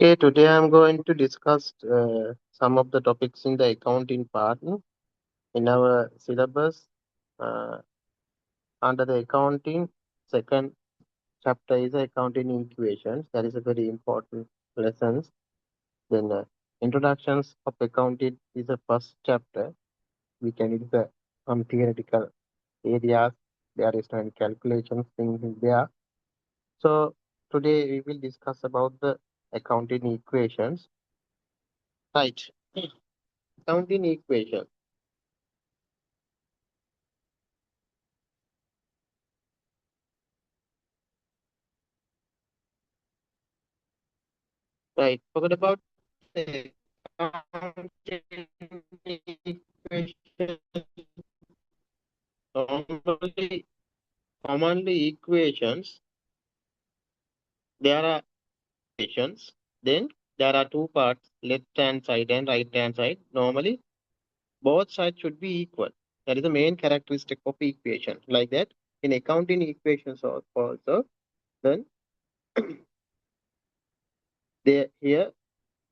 Okay, today I'm going to discuss some of the topics in the accounting part in our syllabus. Uh, Under the accounting, second chapter is accounting equations. That is a very important lessons. Then introductions of accounting is the first chapter. We can use some theoretical areas. There is some calculations things in there. So today we will discuss about the accounting equations. Right. Accounting equation. Right. Forget about the accounting equation. Normally, commonly equations, there are equations. Then there are two parts, left hand side and right hand side. Normally, both sides should be equal. That is the main characteristic of equation. Like that, in accounting equations also, then there here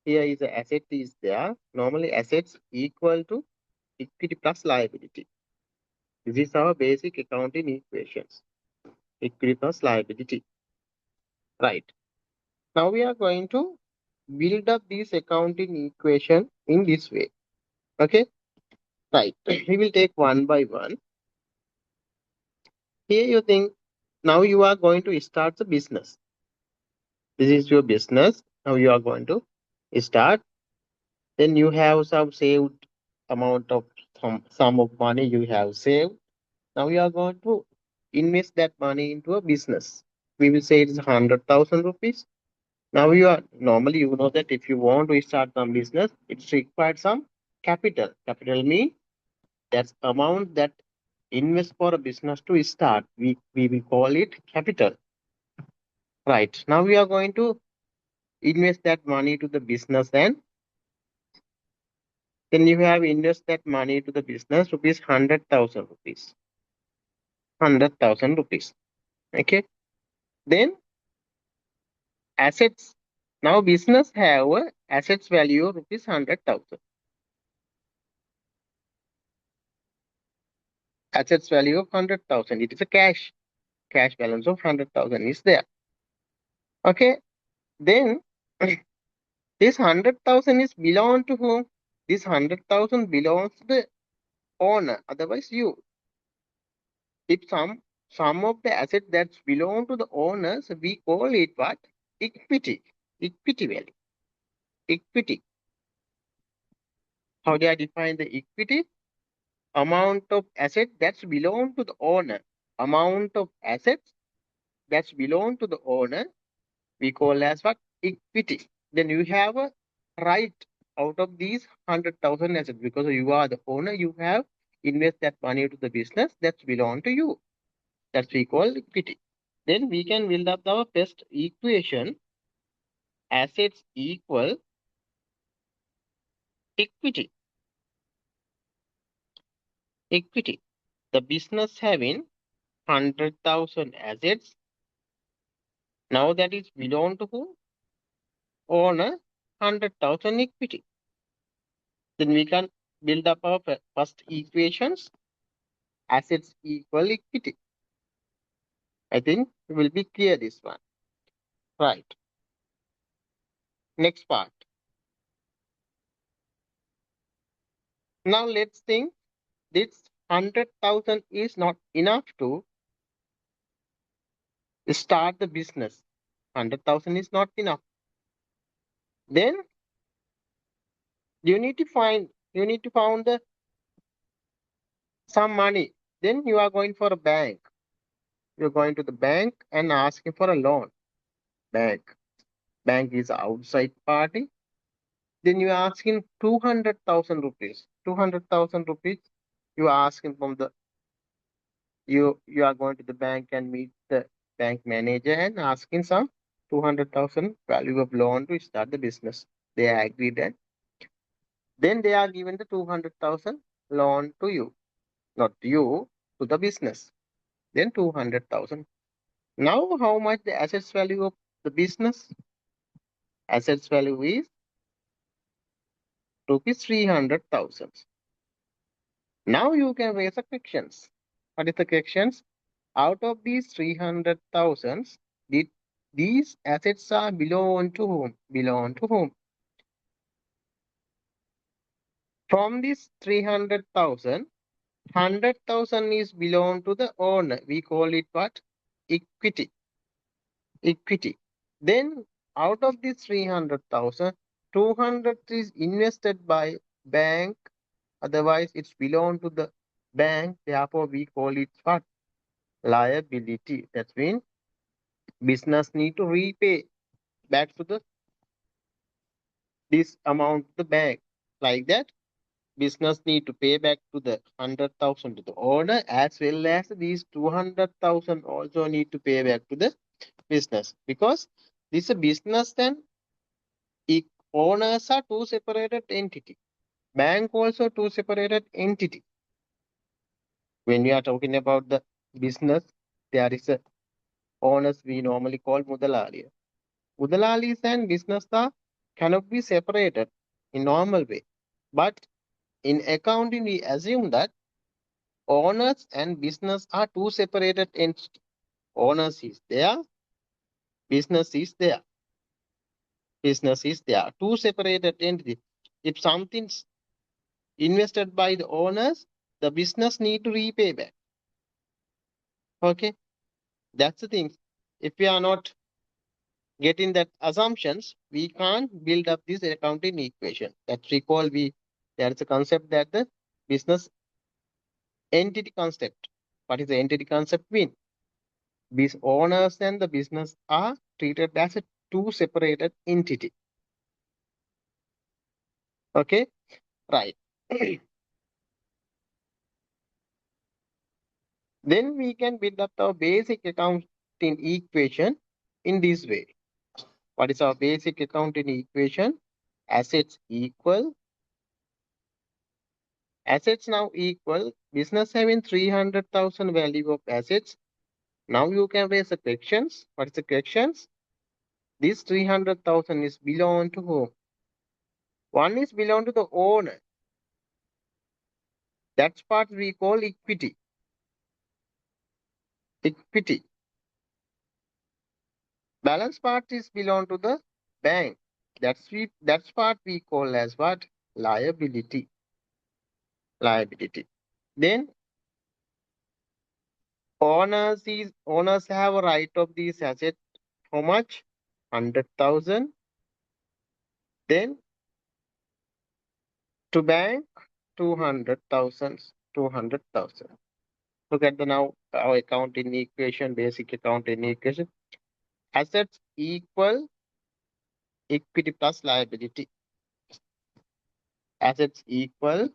is the asset is there. Normally, assets equal to equity plus liability. This is our basic accounting equations. Equity plus liability. Right. Now we are going to build up this accounting equation in this way. Okay. Right. We will take one by one. Here you think now you are going to start the business. This is your business. Now you are going to start. Then you have some saved amount of some sum of money you have saved. Now you are going to invest that money into a business. We will say it is 100,000 rupees. Now you are normally you know that if you want to start some business, it's required some capital. Capital means that's amount that invest for a business to start. We will call it capital. Right. Now we are going to invest that money to the business and then you have invest that money to the business rupees 100,000 rupees. 100,000 rupees. Okay. Then assets. Now business have a assets value of rupees 100,000. Assets value of 100,000. It is a cash balance of 100,000 is there. Okay. Then this 100,000 is belong to whom? This 100,000 belongs to the owner. Otherwise, you. If some of the assets that belong to the owners, we call it what? Equity. Equity value. Equity. How do I define the equity? Amount of asset that's belong to the owner. Amount of assets that's belong to the owner, we call as what? Equity. Then you have a right out of these 100,000 assets because you are the owner, you have invest that money to the business that's belong to you. That's we call equity. Then we can build up our first equation. Assets equal equity. Equity. The business having 100,000 assets. Now that is belong to who? Owner 100,000 equity. Then we can build up our first equations. Assets equal equity. I think it will be clear this one. Right. Next part. Now let's think this 100,000 is not enough to start the business. 100,000 is not enough. Then you need to find some money. Then you are going for a bank. You're going to the bank and asking for a loan. Bank. Bank is outside party. Then you are asking 200,000 rupees. 200,000 rupees. You are asking from the you are going to the bank and meet the bank manager and asking some 200,000 value of loan to start the business. They agreed and then they are given the 200,000 loan to you, not to you, to the business. Then 200,000. Now how much the assets value of the business? Assets value is rupees 300,000. Now you can raise the questions. What is the questions? Out of these 300,000, did these assets are belong to whom? Belong to whom? From this 300,000, 100,000 is belong to the owner. We call it what? Equity. Equity. Then out of this 300,000, 200 is invested by bank. Otherwise, it's belong to the bank. Therefore, we call it what? Liability. That means business need to repay back to the this amount to the bank. Like that, business need to pay back to the 100,000 to the owner, as well as these 200,000 also need to pay back to the business, because this is a business and owners are two separated entity. Bank also two separated entity. When we are talking about the business, there is a owners we normally call Mudalali. Mudalalis and business are cannot be separated in normal way. But in accounting, we assume that owners and business are two separated entities. Owners is there, business is there. Business is there. Two separated entities. If something's invested by the owners, the business need to repay back. Okay, that's the thing. If we are not getting that assumptions, we can't build up this accounting equation. That's recall we there is a concept that the business entity concept. What is the entity concept mean? These owners and the business are treated as a two separated entity. Okay, right. Then we can build up our basic accounting equation in this way. What is our basic accounting equation? Assets equal. Assets now equal. Business having 300,000 value of assets. Now you can raise the questions. What is the questions? This 300,000 is belong to whom? One is belong to the owner. That's part we call equity. Equity. Balance part is belong to the bank. That's part we call as what? Liability. Liability. Then owners have a right of these assets. How much? 100,000. Then to bank 200,000. 200,000. Look at the now our accounting equation, basic accounting equation. Assets equal equity plus liability. Assets equal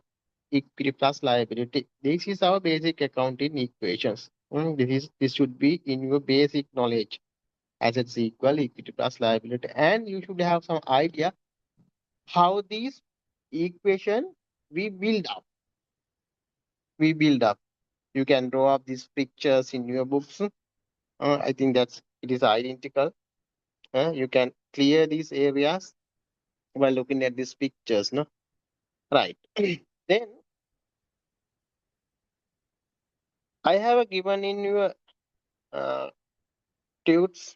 equity plus liability. This is our basic accounting equations. This should be in your basic knowledge. Assets equal equity plus liability, and you should have some idea how these equation we build up. We build up. You can draw up these pictures in your books. I think that's it is identical. You can clear these areas by looking at these pictures. No, right. Then I have a given in your tudes.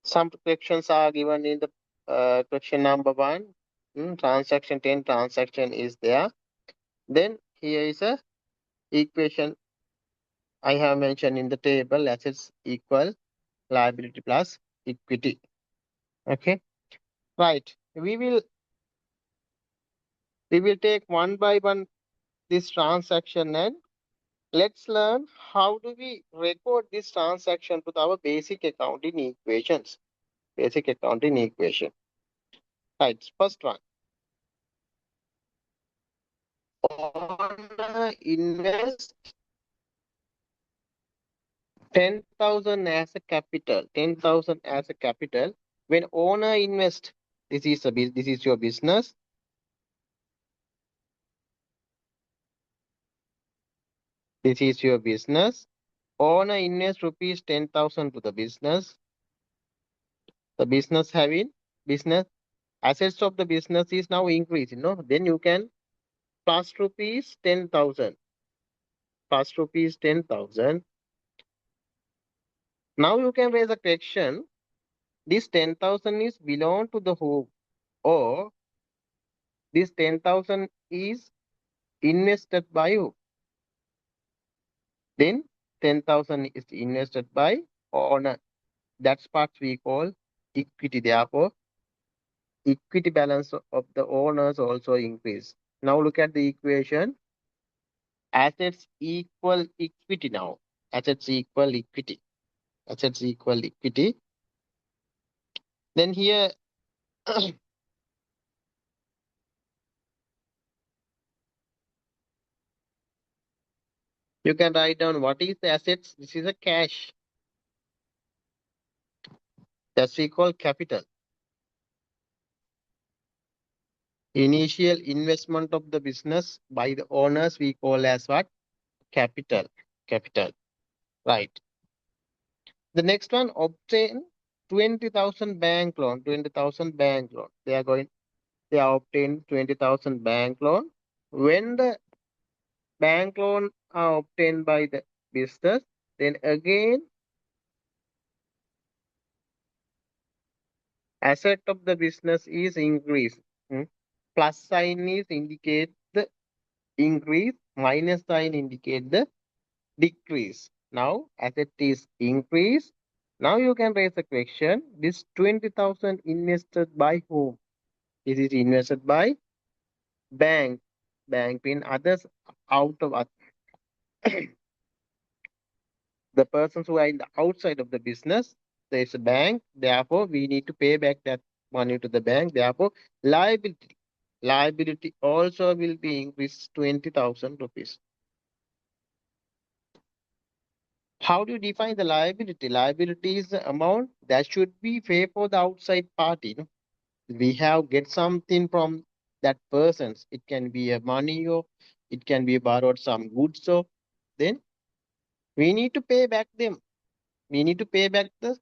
Some questions are given in the question number 1. Transaction 10 transaction is there. Then here is a equation I have mentioned in the table. Assets equal liability plus equity. Okay, right. We will take one by one this transaction, and let's learn how do we record this transaction to our basic accounting equations. Basic accounting equation. Right. First one. Owner invest 10,000 as a capital. 10,000 as a capital. When owner invest, this is your business. This is your business. Owner invest rupees 10,000 to the business. The business having business assets of the business is now increasing. No, then you can plus rupees 10,000. Plus rupees 10,000. Now you can raise a question. This 10,000 is belong to the who, or this 10,000 is invested by you. Then 10,000 is invested by owner. That's part we call equity. Therefore, equity balance of the owners also increase. Now look at the equation. Assets equal equity now. Assets equal equity. Assets equal equity. Then here you can write down what is the assets. This is a cash. That's we call capital. Initial investment of the business by the owners we call as what? Capital. Capital. Right. The next one, obtain 20,000 bank loan. 20,000 bank loan. They are obtained 20,000 bank loan. When the bank loan are obtained by the business, then again asset of the business is increased. Hmm. Plus sign is indicate the increase, minus sign indicate the decrease. Now asset is increased. Now you can raise the question, this 20,000 invested by whom? This is invested by bank. Bank mean others out of the persons who are in the outside of the business. There is a bank. Therefore, we need to pay back that money to the bank. Therefore, liability. Liability also will be increased 20,000 rupees. How do you define the liability? Liability is the amount that should be paid for the outside party. No? We have get something from that persons. It can be a money or it can be borrowed some goods. So then we need to pay back them. We need to pay back to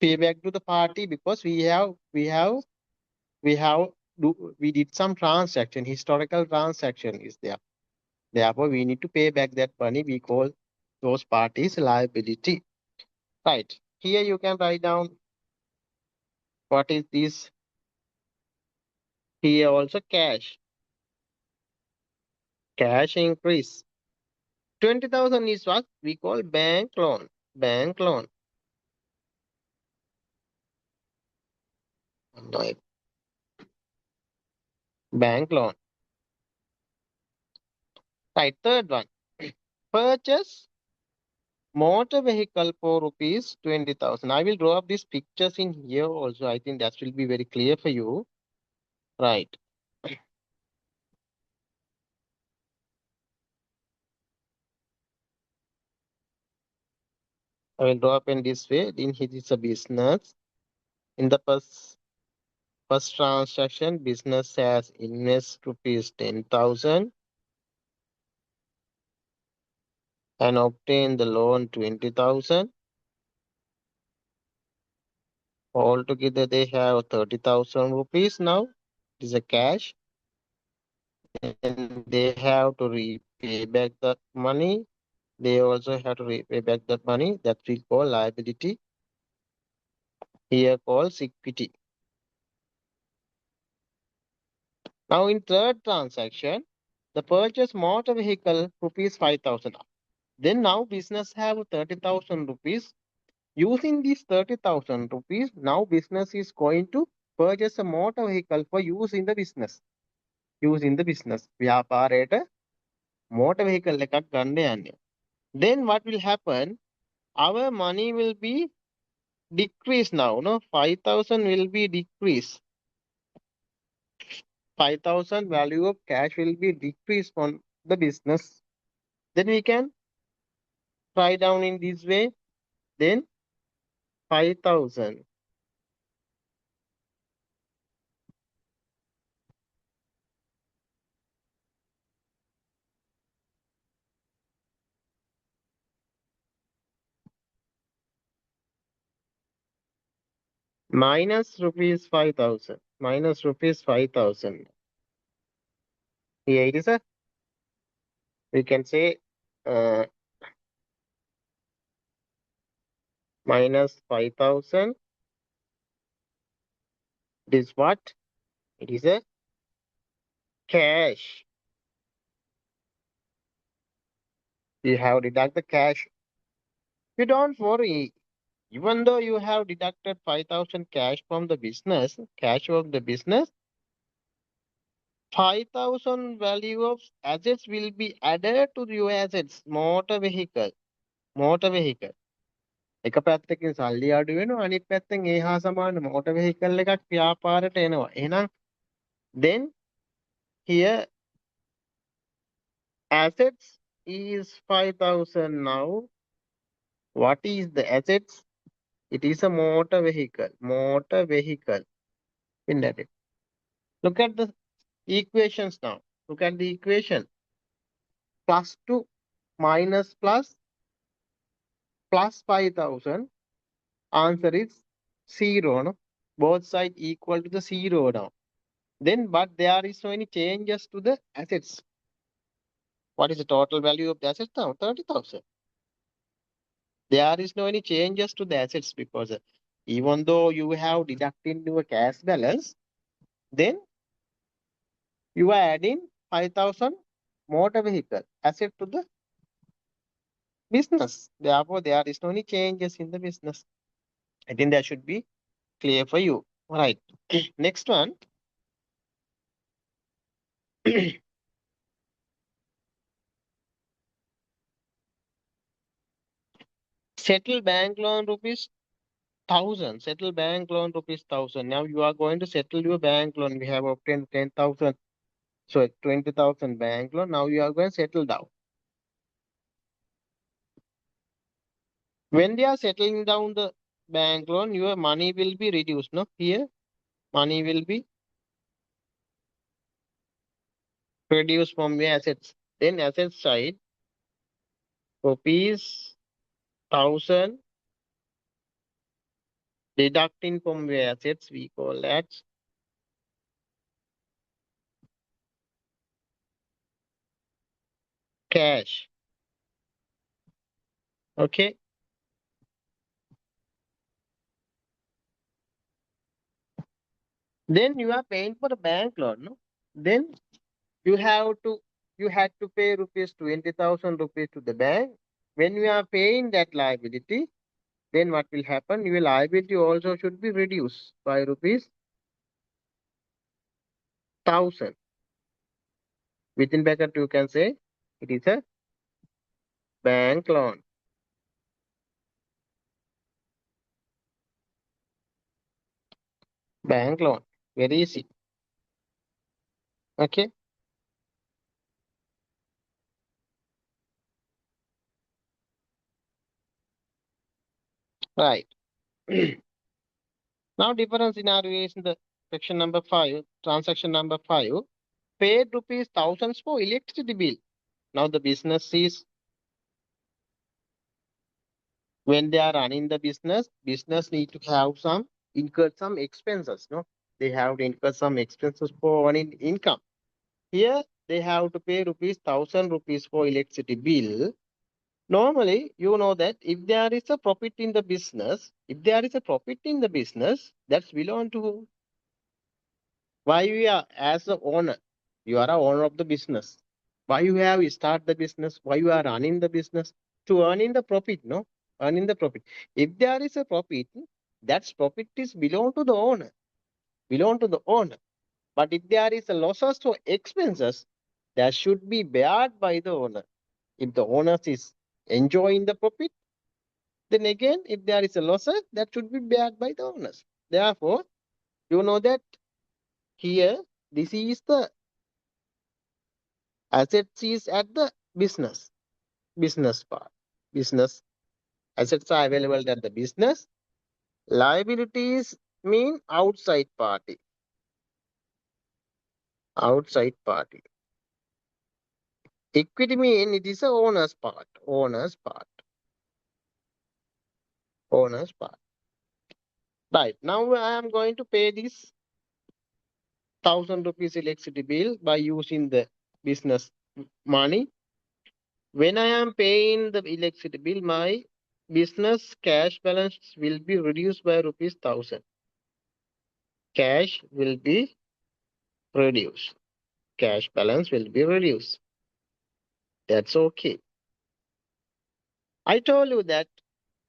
the party because we did some transaction. Historical transaction is there. Therefore, we need to pay back that money. We call those parties liability. Right. Here you can write down what is this. Here also cash. Cash increase. 20,000 is what we call bank loan. Bank loan. No, bank loan. Right. Third one. Purchase motor vehicle for rupees 20,000. I will draw up these pictures in here also. I think that will be very clear for you. Right. I will draw up in this way. In here is a business. In the first transaction, business has invest rupees 10,000 and obtain the loan 20,000. Altogether, they have 30,000 rupees now. It is a cash. And they have to repay back that money. They also have to repay back that money. That we call liability. Here calls equity. Now in third transaction, the purchase motor vehicle rupees 5,000. Then now business have 30,000 rupees. Using these 30,000 rupees, now business is going to purchase a motor vehicle for use in the business. Use in the business. ව්‍යාපාරයට motor vehicle එකක් ගන්න යන්නේ. Then what will happen? Our money will be decreased now. No, 5,000 will be decreased. 5,000 value of cash will be decreased on the business. Then we can write down in this way. Then 5,000. minus rupees 5,000. Minus rupees 5,000. Here it is a, we can say uh, minus 5,000. This what? It is a cash. You have deduct the cash. You don't worry. Even though you have deducted 5,000 cash from the business, cash of the business, 5,000 value of assets will be added to your assets. Motor vehicle. Motor vehicle. එක පැත්තකින් සල්ලි අඩු වෙනවා අනිත් පැත්තෙන් ඒ හා සමාන motor vehicle එකක් ව්‍යාපාරයට එනවා. එහෙනම් then here assets is 5,000 now. What is the assets? It is a motor vehicle. Motor vehicle. In that. Look at the equations now. Look at the equation. Plus 2 minus plus 5,000. Answer is 0. No? Both sides equal to the 0 now. Then, but there is no any changes to the assets. What is the total value of the assets now? 30,000. There is no any changes to the assets because even though you have deducted your cash balance, then you are adding 5,000 motor vehicle asset to the business. Therefore, there is no any changes in the business. I think that should be clear for you. All right. Next one. Settle bank loan rupees 1,000. Settle bank loan rupees 1,000. Now you are going to settle your bank loan. We have obtained 10,000. So 20,000 bank loan. Now you are going to settle down. When they are settling down the bank loan, your money will be reduced. No, here money will be reduced from your assets. Then asset side, rupees 1,000 deducting from your assets. We call that cash. Okay. Then you are paying for the bank loan. No? Then you had to pay rupees 20,000 rupees to the bank. When you are paying that liability, then what will happen? Your liability also should be reduced by rupees 1,000. Within bracket you can say it is a bank loan. Bank loan. Very easy. Okay. Right. Now different scenario is in the section number 5, transaction number 5. Paid rupees thousands for electricity bill. Now the business is when they are running the business need to have some incur some expenses. No, they have to incur some expenses for earning income. Here they have to pay rupees 1,000 rupees for electricity bill. Normally, you know that if there is a profit in the business, that's belong to why you are as the owner. You are a owner of the business. Why you have start the business? Why you are running the business? To earning the profit, no? Earning the profit. If there is a profit, that profit is belong to the owner. Belong to the owner. But if there is a losses or expenses, that should be bared by the owner. If the owner is enjoying the profit, then again, if there is a losses, that should be bared by the owners. Therefore, you know that here, this is the assets is at the business part. Business assets are available at the business. Liabilities mean outside party. Outside party. Equity mean it is a owner's part. Owner's part. Owner's part. Right. Now I am going to pay this 1,000 rupees electricity bill by using the business money. When I am paying the electricity bill, my business cash balance will be reduced by rupees 1,000. Cash will be reduced. Cash balance will be reduced. That's okay. I told you that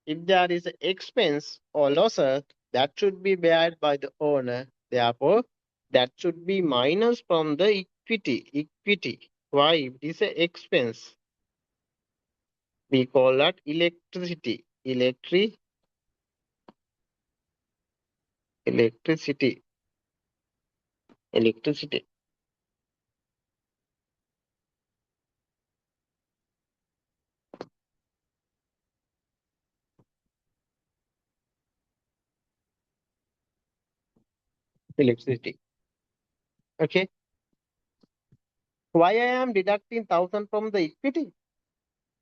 if there is an expense or losses, that should be borne by the owner. Therefore, that should be minus from the equity. Equity. Why? It is an expense. We call that electricity. Electricity. Electricity. Electricity. Okay. Why I am deducting 1,000 from the equity?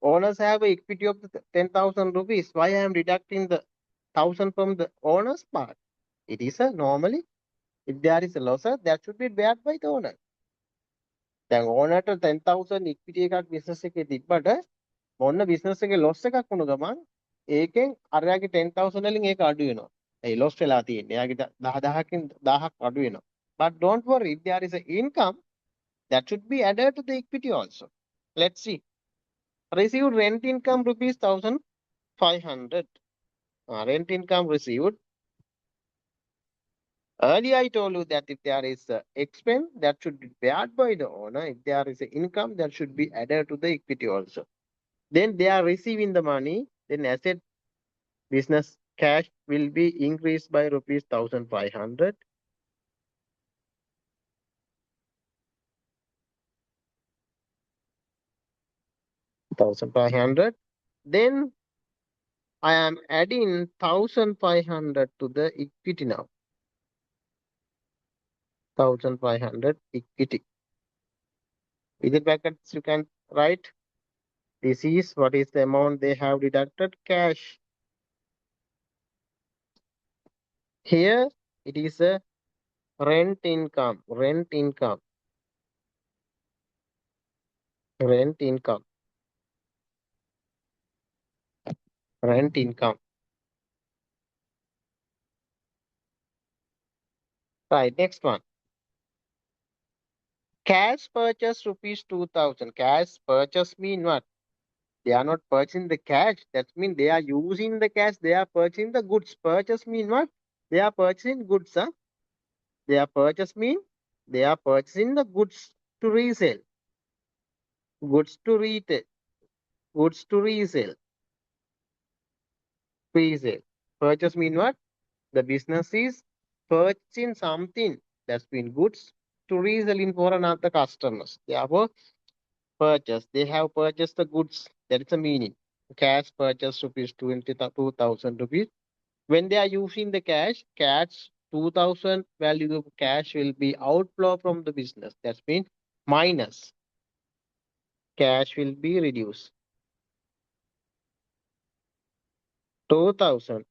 Owners have a equity of the 10,000 rupees. Why I am deducting the 1,000 from the owner's part? It is a normally if there is a loss, that should be bared by the owner. දැන් ඕනට 10,000 ඉක්විටි එකක් business එකේ තිබ්බට මොන්න business එකේ Los එකක් වුණ ගමන් ඒකෙන් අරයාගේ 10,000 වලින් ඒක අඩු වෙනවා. ඒ ලොස් වෙලා තියෙන්නේ. එයාගේ 10,000කින් 1000ක් අඩු වෙනවා. But don't worry, if there is an income, that should be added to the equity also. Let's see. Received rent income rupees 1,500. Rent income received. Earlier, I told you that if there is a expense, that should be paid by the owner. If there is an income, that should be added to the equity also. Then they are receiving the money. Then asset business cash will be increased by rupees 1,500. 1,500. Then I am adding 1,500 to the equity now. 1,500 equity. Within brackets, you can write this is what is the amount they have deducted cash. Here it is a rent income, rent income, rent income, rent income. Right, next one. Cash purchase rupees 2,000. Cash purchase mean what? They are not purchasing the cash. That means they are using the cash. They are purchasing the goods. Purchase mean what? They are purchasing goods. Huh? They are purchase mean they are purchasing the goods to resell. Goods to retail. Goods to resell. Resell. Purchase mean what? The business is purchasing something that's been goods to reselling for another customers. Therefore, purchase. They have purchased the goods. That is the meaning. Cash purchase rupees 22,000 rupees. When they are using the cash 2,000 value of cash will be outflow from the business. That means minus. Cash will be reduced. 2,000.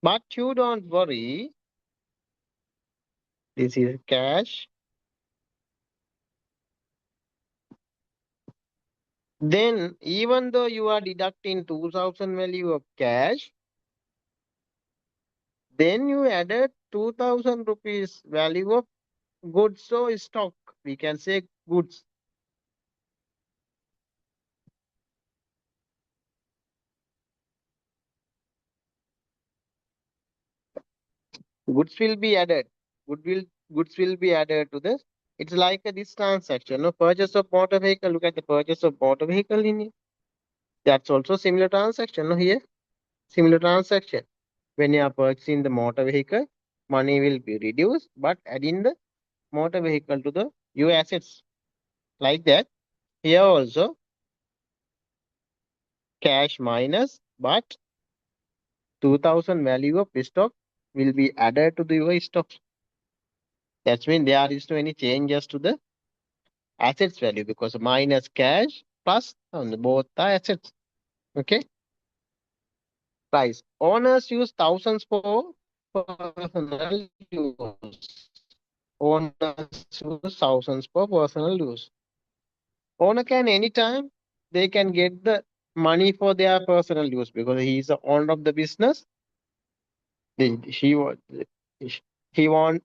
But you don't worry. This is cash. Then even though you are deducting 2,000 value of cash, then you added 2,000 rupees value of goods or stock. We can say goods. Goods will be added. Goods will be added to this. It's like this transaction. No purchase of motor vehicle. Look at the purchase of motor vehicle in here. That's also similar transaction. No here. Similar transaction. When you are purchasing the motor vehicle, money will be reduced, but adding the motor vehicle to the your assets. Like that. Here also cash minus, but 2,000 value of stock will be added to the your stock. That's mean there is no any changes to the assets value because minus cash plus on both the assets. Okay. price. Owners use thousands for personal use. Owners use thousands for personal use. Owner can anytime they can get the money for their personal use because he is the owner of the business. He wa- he want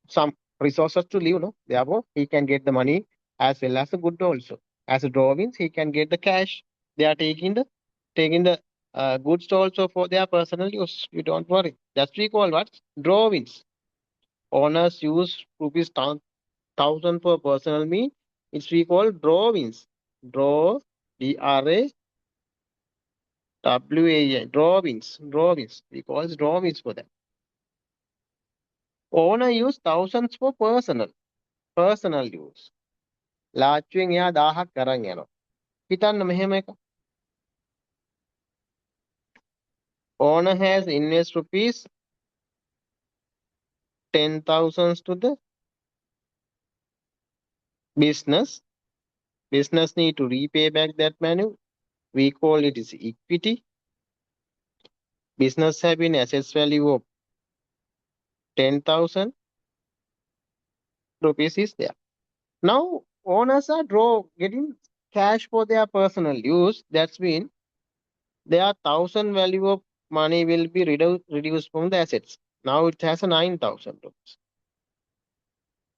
some resources to live, no? Therefore, he can get the money as well as the good also. As a drawings, he can get the cash. They are taking the goods also for their personal use. You don't worry. That's we call what drawings. Owners use rupees thousand for personal mean. It's we call drawings. Draw DRAWAN drawings. We call it drawings for that. Owner use thousands for personal use. ලාච්චුවෙන් එයා 1000ක් අරන් යනවා. හිතන්න මෙහෙම එක. Owner has invest rupees 10,000 to the business. Business need to repay back that money. We call it is equity. Business having assets value of 10,000 rupees is there. Now owners are getting cash for their personal use. That's mean their 1,000 value of money will be reduced from the assets. Now it has a 9,000 rupees.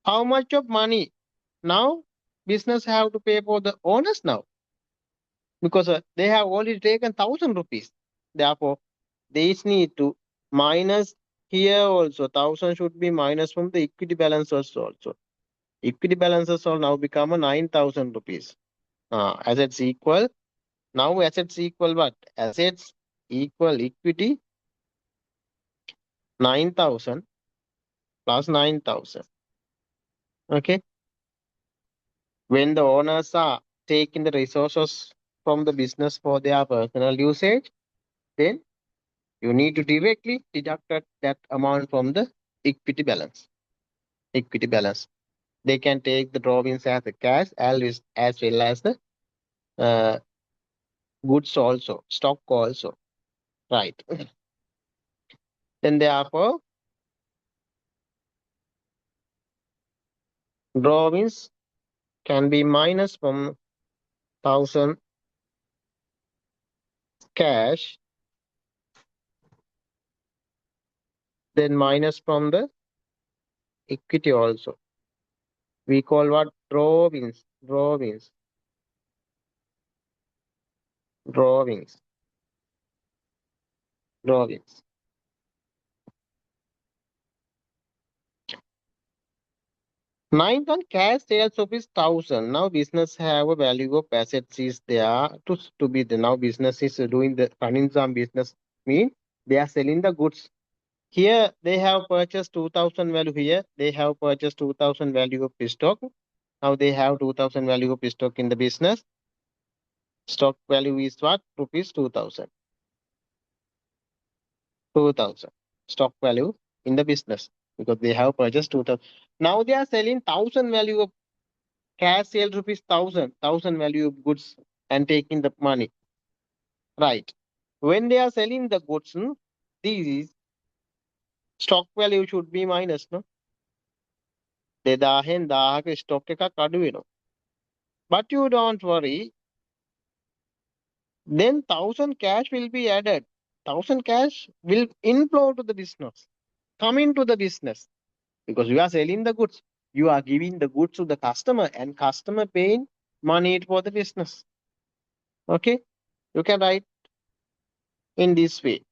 How much of money now business have to pay for the owners now because they have already taken 1,000 rupees. Therefore, they need to minus here also 1,000 should be minus from the equity balances also. Equity balances all now become a 9,000 rupees. Assets equal. Now assets equal what? Assets equal equity 9,000 plus 9,000. Okay. When the owners are taking the resources from the business for their personal usage, then you need to directly deduct that amount from the equity balance. Equity balance. They can take the drawings as a cash as well as the uh, goods also, stock also. Right. Then therefore, drawings can be minus from 1,000 cash, then minus from the equity also. We call what drawings. Drawings. 9,000 cash sales of is 1,000. Now business have a value of assets is there to be the now business is doing the running some business mean they are selling the goods. Here they have purchased 2,000 value here. They have purchased 2,000 value of stock. Now they have 2,000 value of stock in the business. Stock value is what? Rupees 2,000. 2,000. Stock value in the business because they have purchased 2,000. Now they are selling 1,000 value of cash sale rupees 1,000 value of goods and taking the money. Right. When they are selling the goods, these stock value should be minus, no? 2,000 1000 stock එකක් අඩු වෙනවා. But you don't worry. Then 1,000 cash will be added. 1,000 cash will inflow to the business. Come into the business. Because you are selling the goods. You are giving the goods to the customer and customer paying money for the business. Okay? You can write in this way.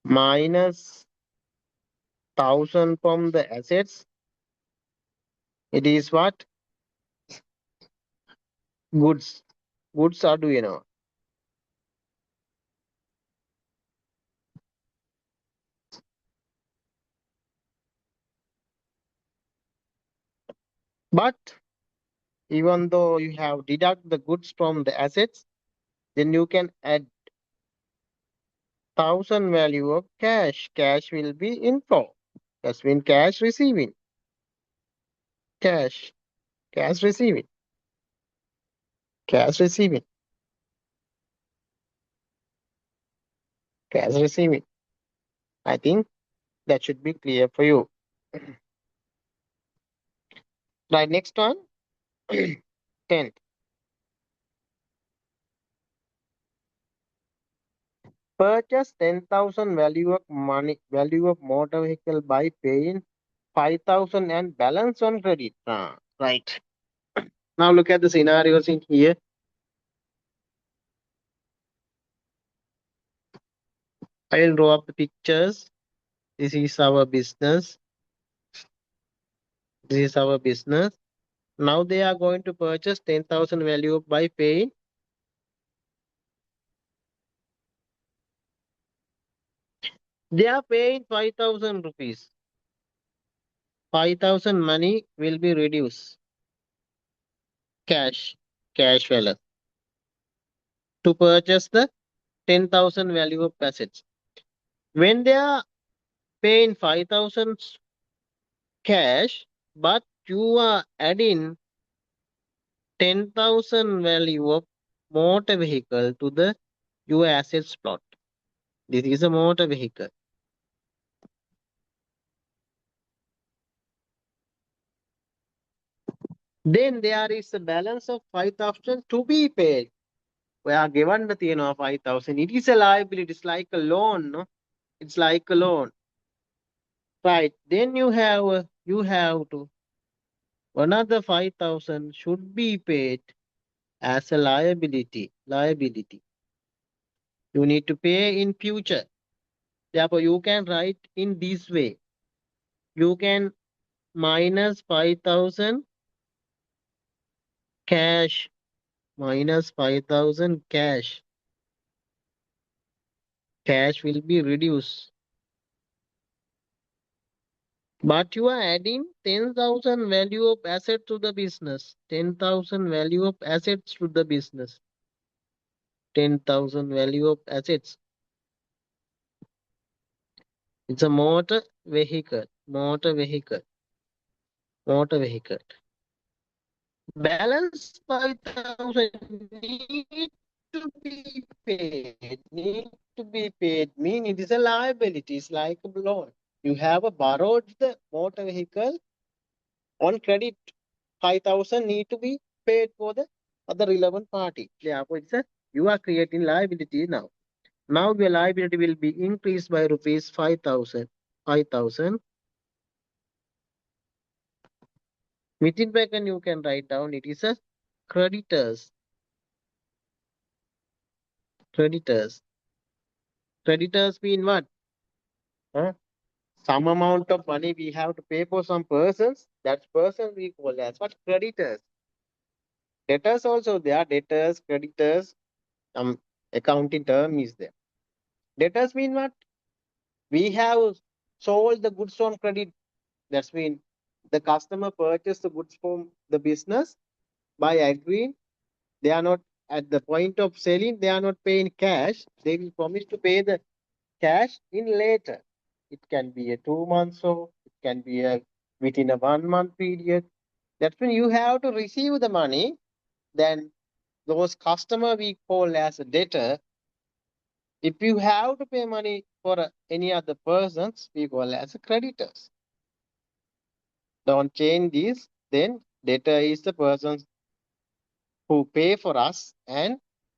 Minus 1,000 from the assets. It is what? Goods. Goods are doing now. But even though you have deduct the goods from the assets, then you can add 1,000 value of cash. Cash will be inflow. That's when cash receiving. Cash receiving. cash receiving. I think that should be clear for you. Right, next one. 10th. Purchase 10,000 value of motor vehicle by paying 5,000 and balance on credit. Right. Now look at the scenarios in here. I will draw up the pictures. This is our business. This is our business. Now they are going to purchase 10,000 value by paying. They are paying 5,000 rupees. 5,000 money will be reduced. Cash value to purchase the 10,000 value of assets. When they are paying 5,000 cash, but you are adding 10,000 value of motor vehicle to the your assets plot. This is a motor vehicle. Then there is a balance of 5,000 to be paid. We are given the 5,000. It is a liability. It's like a loan. No? It's like a loan. Right. Then you have to another 5,000 should be paid as a liability. Liability. You need to pay in future. Therefore, you can write in this way. You can minus 5,000 cash. Minus 5,000 cash. Cash will be reduced. But you are adding 10,000 value of asset to the business. 10,000 value of assets to the business. 10,000 value of assets. It's a motor vehicle. Motor vehicle. Motor vehicle. Balance 5,000 need to be paid. Need to be paid. Mean it is a liability. It's like a loan. You have a borrowed the motor vehicle on credit. 5,000 need to be paid for the other relevant party. Therefore, you are creating liability now. Now your liability will be increased by rupees 5,000. 5,000. Within bracket you can write down it is a creditors. Creditors. Creditors mean what? Huh? Some amount of money we have to pay for some persons. That person we call as what? Creditors. Debtors also there are debtors, creditors. Accounting term is there. Debtors mean what? We have sold the goods on credit. That's mean the customer purchased the goods from the business by agreeing. They are not at the point of selling, they are not paying cash. They will promise to pay the cash in later. It can be a 2 months or it can be a within a 1 month period. That's when you have to receive the money. Then those customer we call as a debtor. If you have to pay money for any other persons, we call as a creditors. Don't change this. Then debtor is the person who pay for us, and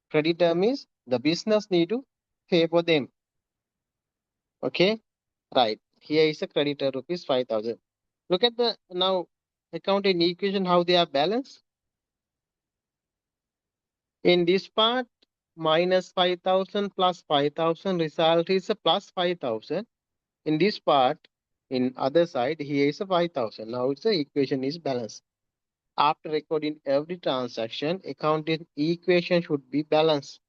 creditor means the business need to pay for them. Okay, right. Here is a creditor rupees 5,000. Look at the now accounting equation how they are balanced. In this part, minus 5,000 plus 5,000 result is a plus 5,000. In this part, in other side, here is a 5,000. Now it's the equation is balanced. After recording every transaction, accounting equation should be balanced.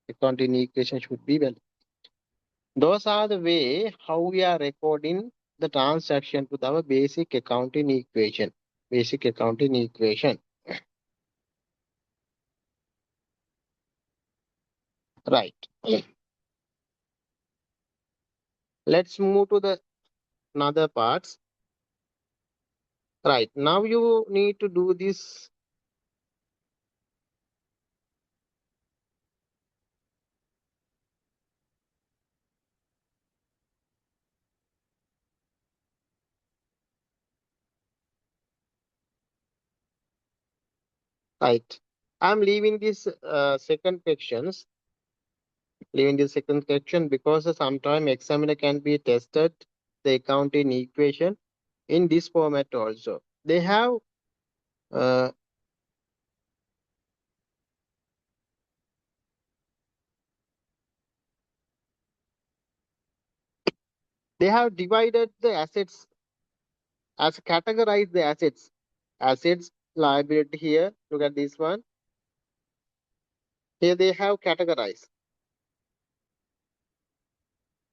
Accounting equation should be balanced. Those are the way how we are recording the transaction with our basic accounting equation. Basic accounting equation. Right. Let's move to the another parts. Right. Now you need to do this. Right. I'm leaving this second sections, leaving this second section because sometime examiner can be tested the accounting equation in this format also. Uh, they have divided the assets as categorized the assets liability here. Look at this one. Here they have categorized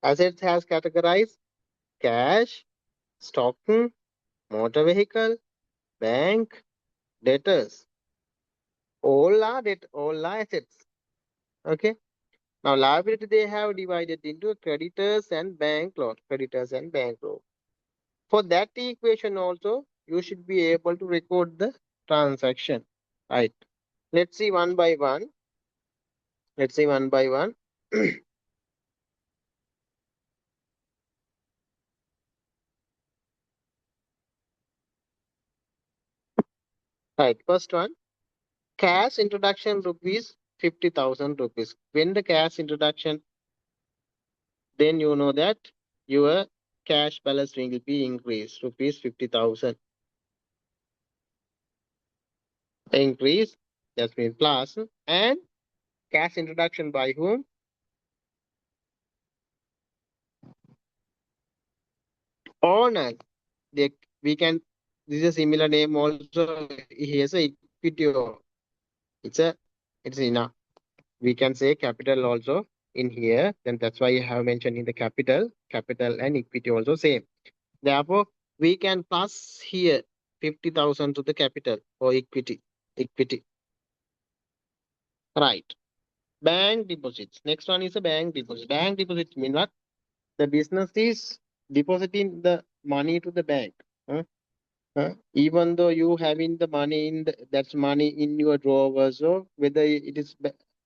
assets has categorized cash, stock, motor vehicle, bank, debtors. All are assets. Okay. Now liability they have divided into creditors and bank loan. Creditors and bank loan. For that equation also, you should be able to record the transaction. Right. Let's see one by one. Let's see one by one. Right. First one, cash introduction rupees 50,000 rupees. When the cash introduction, then you know that your cash balance will be increased rupees 50,000. Increase, that means plus, and cash introduction by whom? Owner. They, we can, this is a similar name also. Here's a equity. It's a, it's enough. We can say capital also in here. Then that's why I have mentioned in the capital and equity also same. Therefore, we can plus here 50,000 to the capital or equity. Right. Bank deposits. Next one is a bank deposit. Bank deposit mean what? The business is depositing the money to the bank. Huh? Huh? Even though you having the money that's money in your drawers or whether it is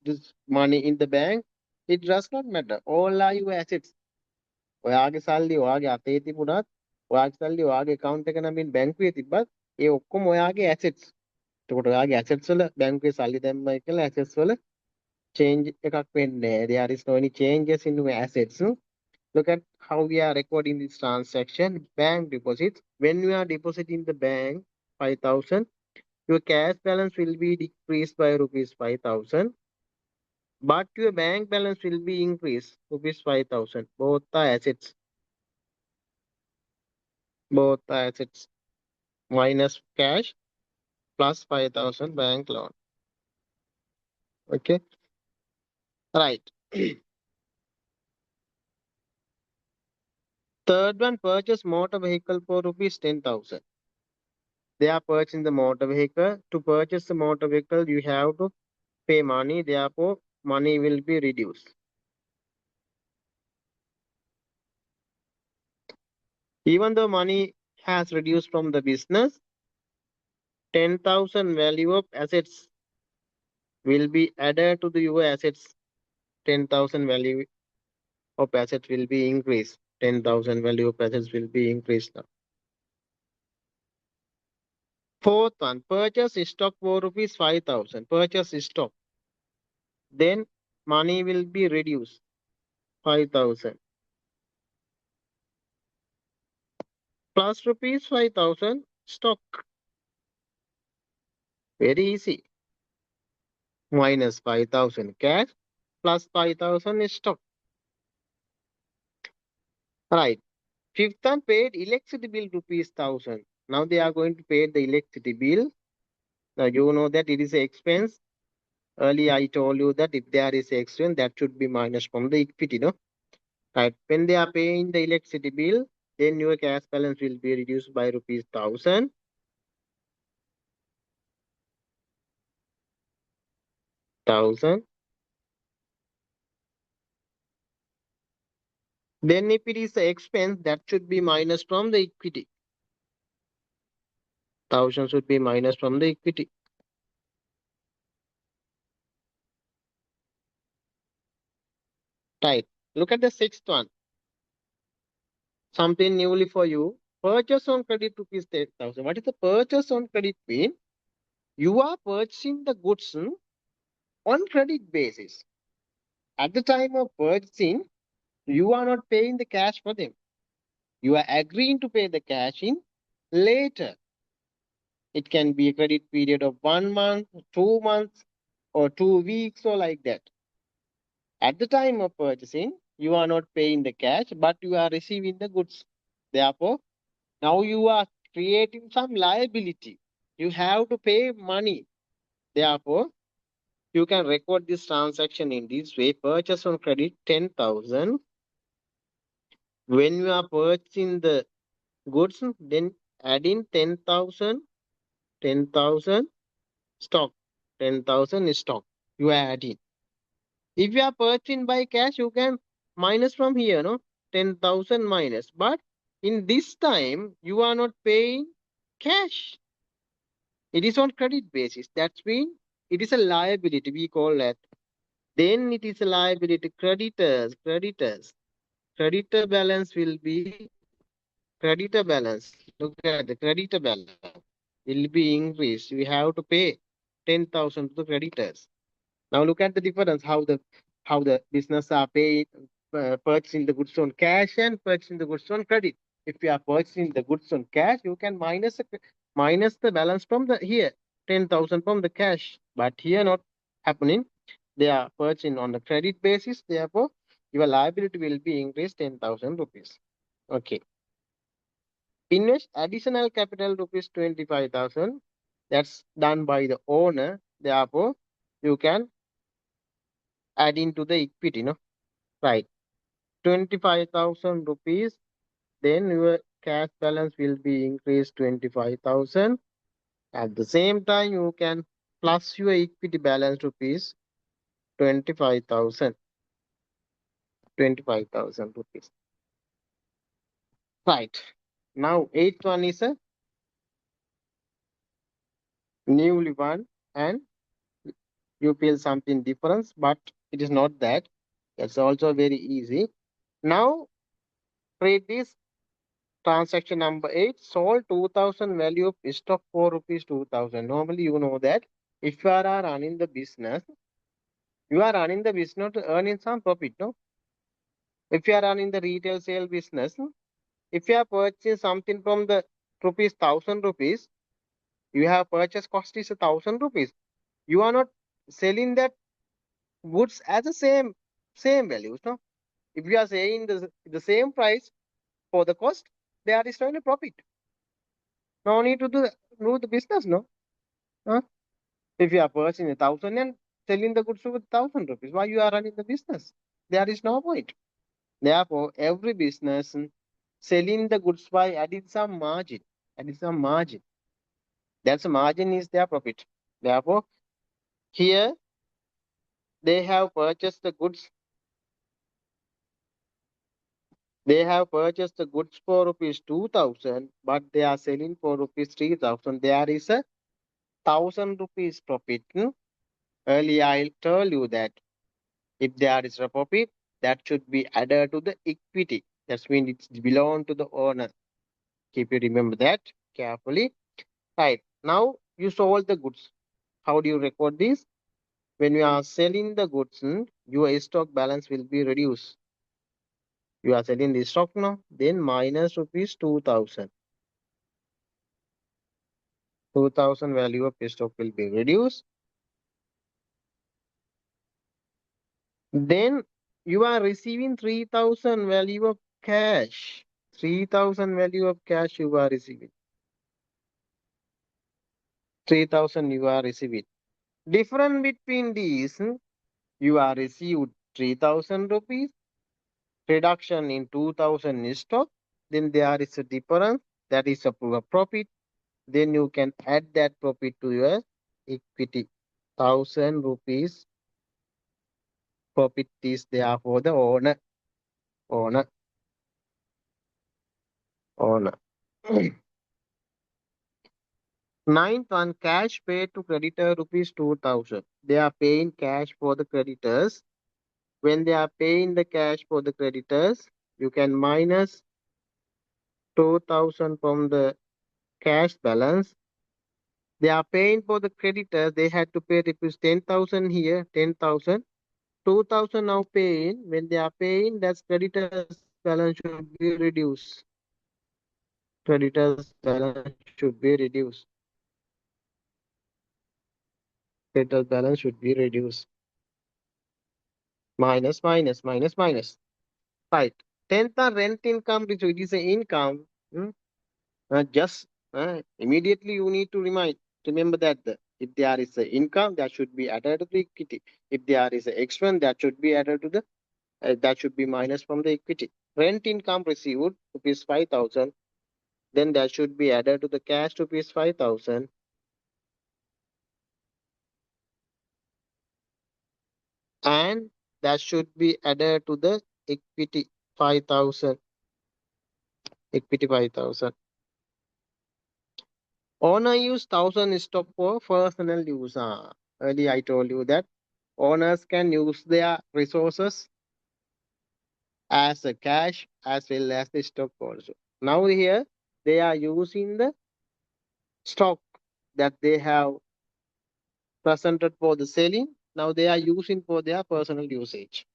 this money in the bank, it does not matter. All are your assets. ඔයාගේ සල්ලි ඔයාගේ අතේ තිබුණත් ඔයාගේ සල්ලි ඔයාගේ account එක නමින් බැංකුවේ තිබ්බත් ඒ ඔක්කොම ඔයාගේ assets. එතකොට ඔයාගේ assets වල බැංකුවේ සල්ලි දැම්මයි කියලා assets වල change එකක් වෙන්නේ නැහැ. There is no any changes in your assets. Look at how we are recording this transaction. Bank deposits. When you are depositing the bank 5,000, your cash balance will be decreased by rupees 5,000, but your bank balance will be increased rupees 5,000. Both are assets. Both are assets. Minus cash plus 5,000 bank loan. Okay. Right. Third one, purchase motor vehicle for rupees 10,000. They are purchasing the motor vehicle. To purchase the motor vehicle, you have to pay money. Therefore, money will be reduced. Even though money has reduced from the business, 10,000 value of assets will be added to the your assets. 10,000 value of assets will be increased. 10,000 value of assets will be increased now. Fourth one, purchase stock for rupees 5,000. Purchase stock. Then money will be reduced. 5,000. Plus rupees 5,000 stock. Very easy. Minus 5,000 cash plus 5,000 stock. Right. Fifth one, paid electricity bill rupees 1,000. Now they are going to pay the electricity bill. Now you know that it is an expense. Earlier I told you that if there is expense, that should be minus from the equity, no? Right. When they are paying the electricity bill, then your cash balance will be reduced by rupees 1,000. 1,000. Then if it is an expense, that should be minus from the equity. 1,000 should be minus from the equity. Right. Look at the sixth one. Something newly for you. Purchase on credit rupees 10,000. What is the purchase on credit mean? You are purchasing the goods on credit basis. At the time of purchasing, you are not paying the cash for them. You are agreeing to pay the cash in later. It can be a credit period of 1 month, 2 months, or 2 weeks, or like that. At the time of purchasing, you are not paying the cash, but you are receiving the goods. Therefore, now you are creating some liability. You have to pay money. Therefore, you can record this transaction in this way. Purchase on credit 10,000. When you are purchasing the goods, then add in 10,000, 10,000 stock, 10,000 stock. You are adding. If you are purchasing by cash, you can minus from here, no? 10,000 minus. But in this time, you are not paying cash. It is on credit basis. That's mean it is a liability. We call that. Then it is a liability. Creditors, creditors. Creditor balance will be creditor balance. Look at the creditor balance will be increased. We have to pay 10,000 to the creditors. Now look at the difference how the business are paid, purchasing the goods on cash and purchasing the goods on credit. If you are purchasing the goods on cash, you can minus the balance from the here 10,000 from the cash. But here not happening. They are purchasing on the credit basis. Therefore, your liability will be increased 10,000 rupees. Okay. Invest additional capital rupees 25,000. That's done by the owner. Therefore, you can add into the equity, no? Right. 25,000 rupees. Then your cash balance will be increased 25,000. At the same time, you can plus your equity balance rupees 25,000. 25,000 rupees. Right. Now, eighth one is a newly one, and you feel something difference, but it is not that. That's also very easy. Now, read this transaction number 8. Sold 2,000 value of stock for rupees 2,000. Normally, you know that if you are running the business, you are running the business to earning some profit, no? If you are running the retail sale business, if you are purchasing something from the rupees 1,000 rupees, you have purchase cost is 1,000 rupees. You are not selling that goods as the same values, no? If you are saying the same price for the cost, there is no any profit. No need to do the business, no? Huh? If you are purchasing 1,000 and selling the goods for 1,000 rupees, why you are running the business? There is no point. Therefore, every business selling the goods by adding some margin, adding some margin. That's a margin is their profit. Therefore, here they have purchased the goods. They have purchased the goods for rupees 2,000, but they are selling for rupees 3,000. There is a 1,000 rupees profit. Earlier, I told you that if there is a profit, that should be added to the equity. That means it belongs to the owner. Keep you remember that carefully. Right. Now you sold the goods. How do you record this? When you are selling the goods, your stock balance will be reduced. You are selling the stock now, then minus rupees 2,000. 2,000 value of stock will be reduced. Then you are receiving 3,000 value of cash. 3,000 value of cash you are receiving. 3,000 you are receiving. Difference between these, you are received 3,000 rupees, reduction in 2,000 in stock, then there is a difference, that is a profit. Then you can add that profit to your equity. 1,000 rupees profit is there for the owner. Owner. Owner. Ninth one, cash paid to creditor rupees 2,000. They are paying cash for the creditors. When they are paying the cash for the creditors, you can minus 2,000 from the cash balance. They are paying for the creditors. They had to pay rupees 10,000 here, 10,000. 2,000 now paying. When they are paying, that creditors balance should be reduced. Creditors balance should be reduced. Creditors balance should be reduced. Minus, minus, minus, minus. Right. Tenth are rent income, so it is an income. Hmm? Just immediately you need to remember that if there is an income, that should be added to the equity. If there is an expense, that should be added to the that should be minus from the equity. Rent income received rupees 5,000, then that should be added to the cash rupees 5,000, and that should be added to the equity 5,000. Equity 5,000. Owner use 1,000 stock for personal use. Earlier I told you that owners can use their resources as a cash as well as the stock also. Now here they are using the stock that they have presented for the selling. Now they are using for their personal usage.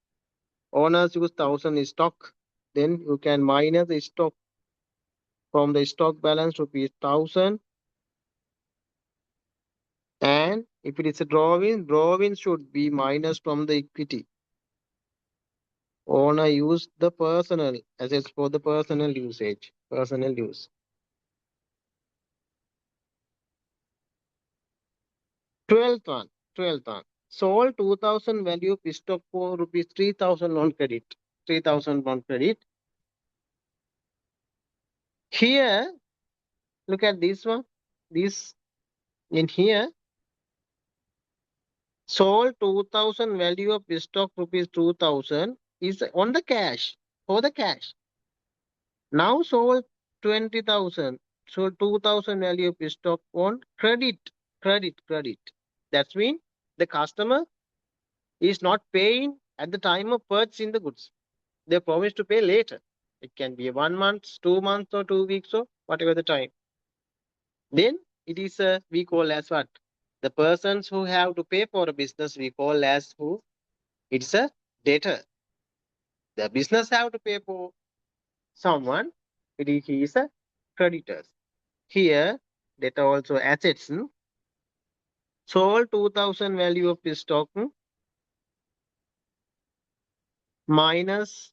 Owners use 1,000 stock. Then you can minus the stock from the stock balance rupees 1,000. And if it is a drawing should be minus from the equity. Owner use the personal assets for the personal usage. Personal use. 12th one. 12th one. Sold 2,000 value of stock for rupees 3,000 on credit. 3,000 on credit. Here, look at this one. This in here. Sold 2,000 value of stock rupees 2,000 is on the cash. For the cash. Now sold 20,000. So 2,000 value of stock on credit. Credit. That means the customer is not paying at the time of purchasing the goods. They promise to pay later. It can be 1 month, 2 months, or 2 weeks, or whatever the time. Then it is we call as what? The persons who have to pay for a business we call as who? It's a debtor. The business have to pay for someone. He is a creditor. Here, debtor also assets. Sold 2,000 value of the stock minus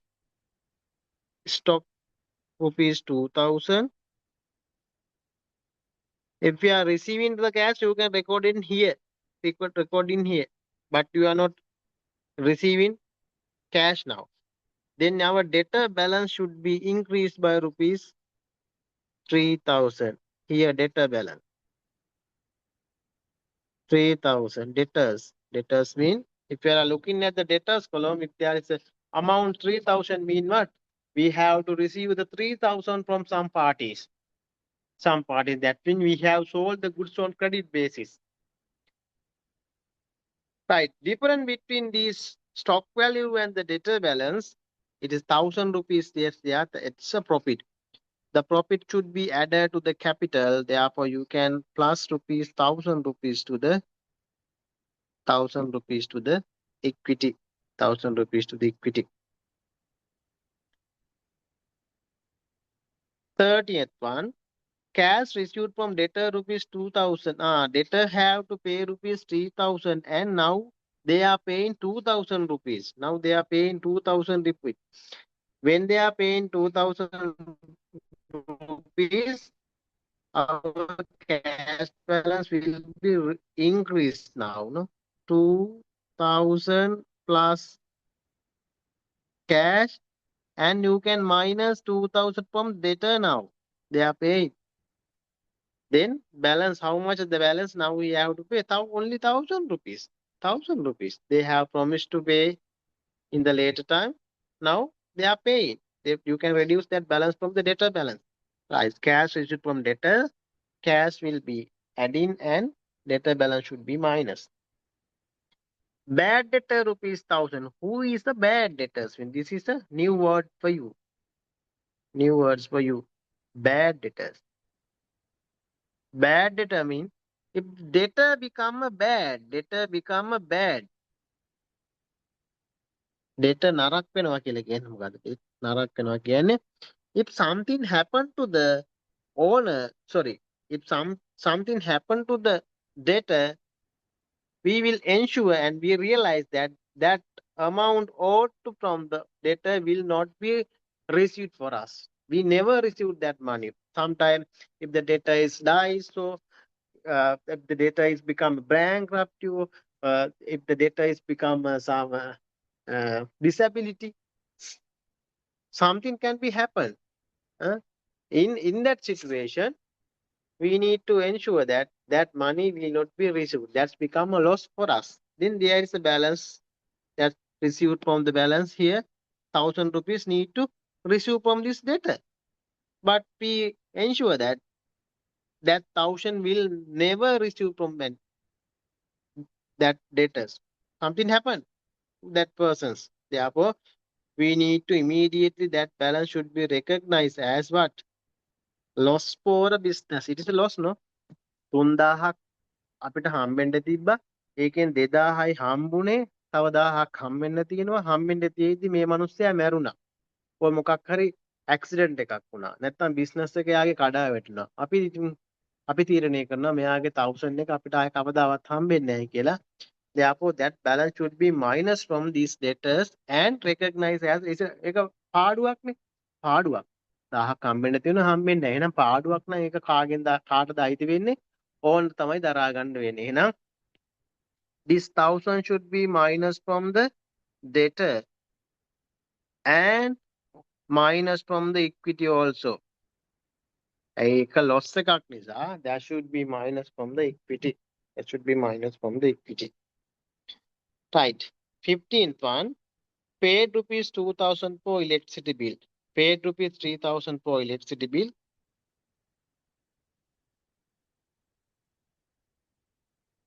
stock rupees 2,000. If you are receiving the cash, you can record in here. You could record in here. But you are not receiving cash now. Then our debtor balance should be increased by rupees 3,000. Here debtor balance. 3,000. Debtors. Debtors mean if you are looking at the debtors column, if there is a amount 3,000 mean what? We have to receive the 3,000 from some parties. Some parties. That means we have sold the goods on credit basis. Right. Difference between these stock value and the debtor balance, it is 1,000 rupees. Yes, yeah, it's a profit. The profit should be added to the capital. Therefore, you can plus rupees 1,000 rupees to the 1,000 rupees to the equity. 1,000 rupees to the equity. 30th one. Cash received from debtor rupees 2,000. Debtor have to pay rupees 3,000 and now they are paying 2,000 rupees. Now they are paying 2,000 rupees. When they are paying 2,000 rupees, our cash balance will be increased now. No? 2,000 plus cash and you can minus 2,000 from debtor now. They are paying. Then balance, how much is the balance? Now we have to pay only 1,000 rupees. 1,000 rupees. They have promised to pay in the later time. Now they are paying. You can reduce that balance from the debtor balance. Right. Cash received from debtor, cash will be adding and debtor balance should be minus. Bad debtor rupees 1,000. Who is the bad debtors? When this is a new word for you. New words for you. Bad debtors. Bad debtor means If data become a bad, data නරක වෙනවා කියලා කියන්නේ මොකද්ද? නරක වෙනවා කියන්නේ if something happened to the owner, sorry, if something happened to the data, we will ensure and we realize that that amount owed from the debtor will not be received for us. We never receive that money. Sometimes if the debtor is dies, so if the debtor is become bankrupt, if the debtor is become some disability, something can be happen. In that situation, we need to ensure that that money will not be received. That's become a loss for us. Then there is a balance that received from the balance here. 1,000 rupees need to receive from this debtor. But we ensure that that 1,000 will never receive from that debtors. Something happened to that persons. Therefore, we need to immediately that balance should be recognized as what? Loss for a business. It is a loss, no? 3,000ක් අපිට හම්බෙන්න තිබ්බා. ඒකෙන් 2,000යි හම්බුනේ. තව 1,000ක් හම්බෙන්න තියෙනවා. හම්බෙන්න තියෙද්දි මේ මිනිස්සයා මැරුණා. ඔය මොකක් හරි ඇක්සිඩන්ට් එකක් වුණා. නැත්නම් බිස්නස් එක යාගේ කඩා වැටුණා. අපි තීරණය කරනවා මෙයාගේ 1,000 එක අපිට ආයේ කවදාවත් හම්බෙන්නේ නැහැ කියලා. Therefore, that balance should be minus from these debtors and recognized as ඒක පාඩුවක්නේ. පාඩුවක්. 1000ක් හම්බෙන්න තියෙනවා හම්බෙන්නේ නැහැ. එහෙනම් පාඩුවක් නම් ඒක කාටද අයිති වෙන්නේ? ඕන් තමයි දරා ගන්න වෙන්නේ. එහෙනම් this 1,000 should be minus from the debtor and minus from the equity also. ඒක loss එකක් නිසා that should be minus from the equity. That should be minus from the equity. Right. 15th one. Paid rupees 2,000 for electricity bill. Paid rupees 3,000 for electricity bill.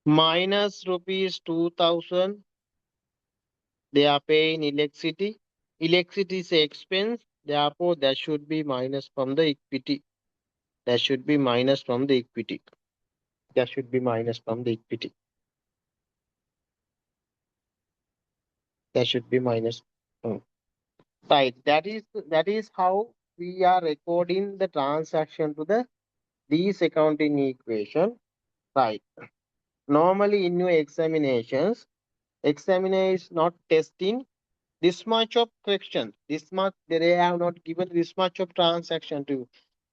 Minus rupees 2,000. They are paying electricity. Electricity is an expense. Therefore, that should be minus from the equity. That should be minus from the equity. That should be minus from the equity. That should be minus. Right. That is how we are recording the transaction to the these accounting equation. Right. Normally in your examinations, examiner is not testing this much of questions. This much they have not given this much of transaction to you.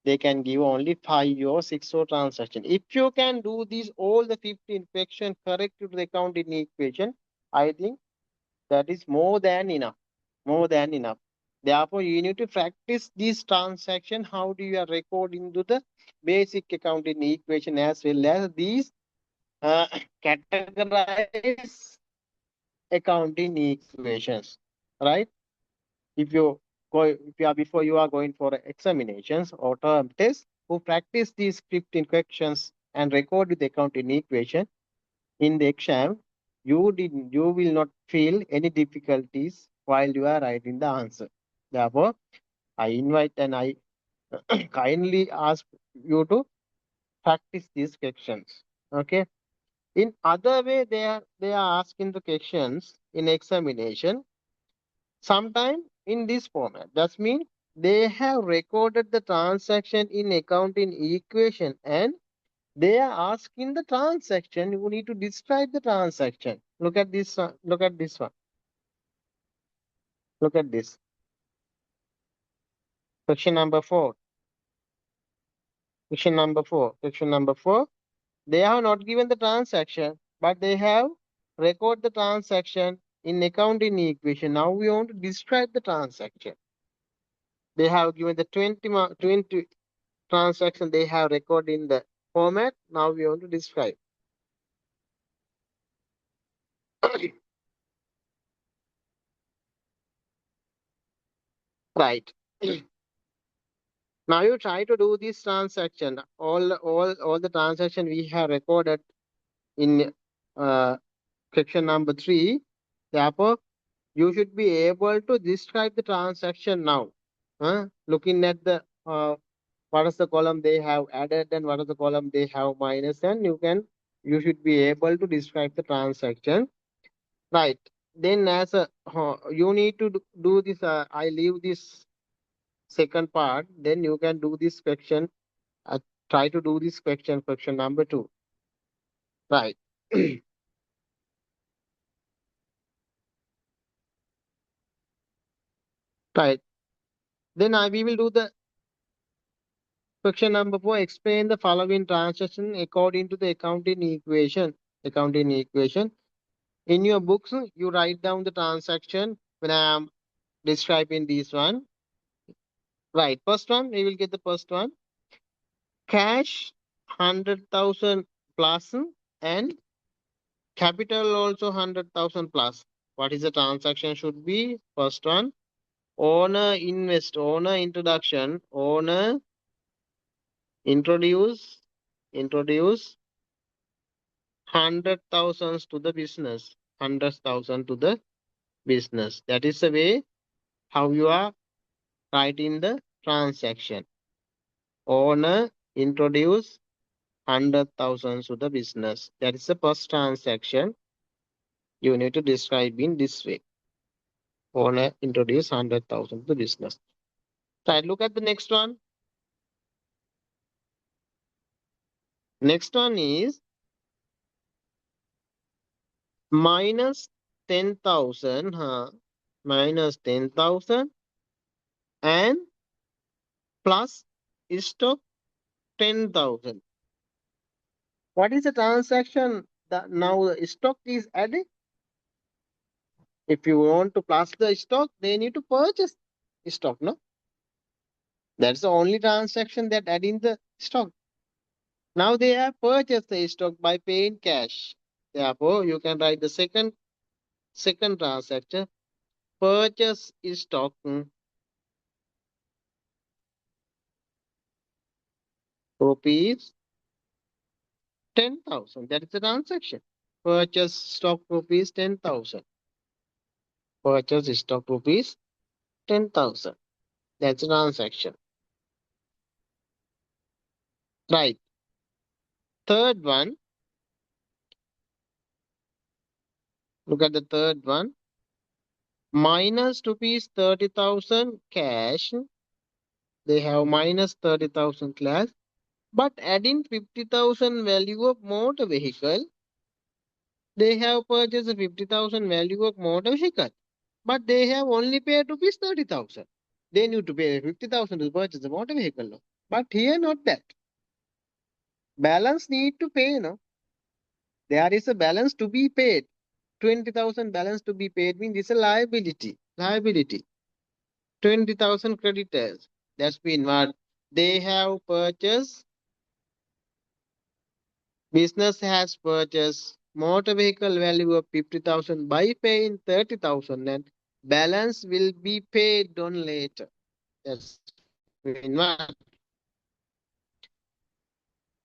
They can give only 5 or 6 or transaction. If you can do these all the 15 questions correct to the accounting equation, I think that is more than enough. More than enough. Therefore, you need to practice this transaction. How do you record into the basic accounting equation as well as these categorize accounting equations, right? If you before you are going for examinations or term tests, who practice these 15 questions and record the accounting equation in the exam, you will not feel any difficulties while you are writing the answer. Therefore, I invite and I kindly ask you to practice these questions. Okay. In other way, they are asking the questions in examination. Sometime in this format. That means they have recorded the transaction in accounting equation and they are asking the transaction. You need to describe the transaction. Look at this one. Look at this one. Look at this. Section number 4. Section number 4. Section number 4. They have not given the transaction, but they have record the transaction in accounting equation. Now we want to describe the transaction. They have given the 20 transaction they have recorded in the format. Now we want to describe. Right. Now you try to do this transaction. All the transaction we have recorded in section number 3. Therefore, you should be able to describe the transaction now. Looking at the what is the column they have added and what is the column they have minus, and you can You should be able to describe the transaction. Right. Then as a you need to do this. I leave this second part. Then you can do this question. Try to do this question. Question number 2. Right. Right. Then we will do the question number 4. Explain the following transaction according to the accounting equation. Accounting equation. In your books, you write down the transaction when I am describing this one. Right. First one, we will get the first one. Cash 100,000 plus and capital also 100,000 plus. What is the transaction should be? First one. Owner introduction. Owner introduce 100,000 to the business. 100,000 to the business. That is the way how you are writing the transaction. Owner introduce 100,000 to the business. That is the first transaction. You need to describe in this way. Owner introduce 100,000 to the business. Right. Look at the next one. Next one is minus 10,000. Minus 10,000 and plus stock 10,000. What is the transaction that now the stock is added? If you want to plus the stock, they need to purchase stock, no? That's the only transaction that adding the stock. Now they have purchased the stock by paying cash. Therefore, you can write the second transaction. Purchase stock rupees 10,000. That is the transaction. Purchase stock rupees 10,000. Purchase stock rupees 10,000. That's the transaction. Right. Third one. Look at the third one. Minus rupees 30,000 cash. They have minus 30,000 class. But adding 50,000 value of motor vehicle, they have purchased a 50,000 value of motor vehicle. But they have only paid rupees 30,000. They need to pay 50,000 to purchase the motor vehicle. No? But here not that. Balance need to pay. No? There is a balance to be paid. 20,000 balance to be paid means it's a liability. Liability. 20,000 creditors. That's been what they have purchased. Business has purchased motor vehicle value of 50,000 by paying 30,000 and balance will be paid on later. That's been what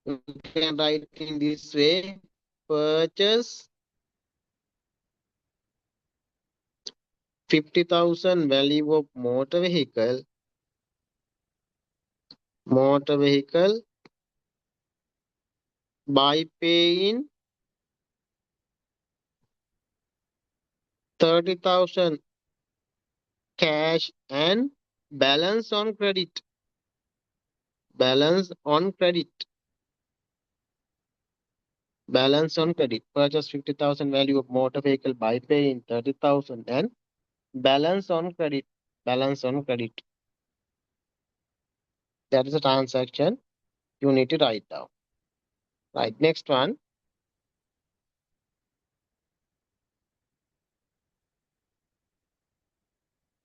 you can write in this way. Purchase 50,000 value of motor vehicle by paying 30,000 cash and balance on credit. Balance on credit. Balance on credit. Purchase 50,000 value of motor vehicle by paying 30,000 and balance on credit. Balance on credit. That is a transaction you need to write down. Right. Next one.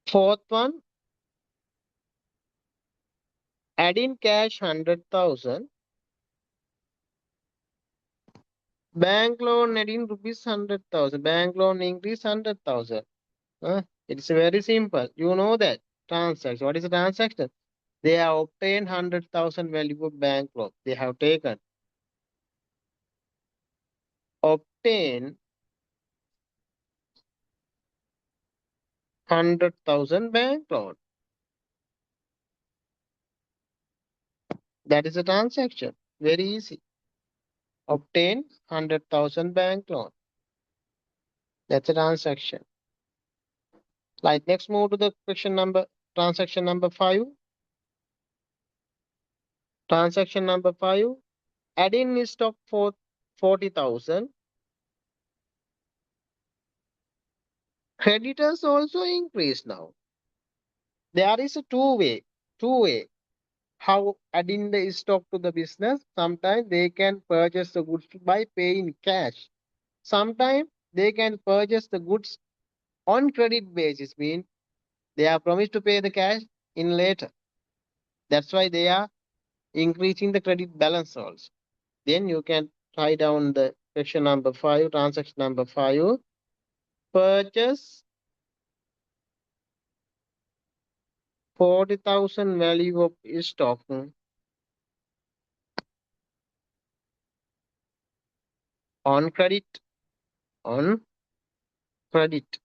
Fourth one. Add in cash 100,000. Bank loan adding rupees 100,000. Bank loan increase 100,000. It's very simple. You know that. Transaction. What is a transaction? They have obtained 100,000 value of bank loan. They have taken. Obtain 100,000 bank loan. That is a transaction. Very easy. obtain 100,000 bank loan. That's a transaction. Right. Next, move to the transaction number 5. Transaction number 5. Add in stock for 40,000. Creditors also increase now. There is a two way how adding the stock to the business. Sometimes they can purchase the goods by paying cash. Sometimes they can purchase the goods on credit basis, mean they are promised to pay the cash in later. That's why they are increasing the credit balance also. Then you can write down the section number 5, transaction number 5. Purchase 40,000 value of stock on credit. On credit.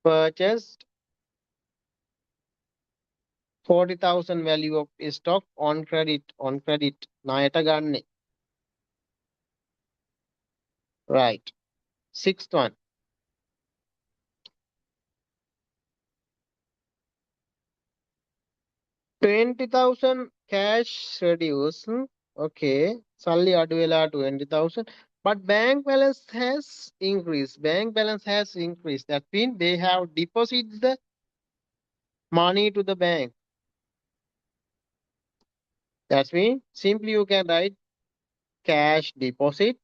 Purchased 40,000 value of stock on credit. On credit. ණයට ගන්නේ. Right. Sixth one. 20,000 cash reduce. Okay. Suddenly අඩු වෙලා 20,000. But bank balance has increased. Bank balance has increased. That means they have deposited the money to the bank. That means simply you can write cash deposit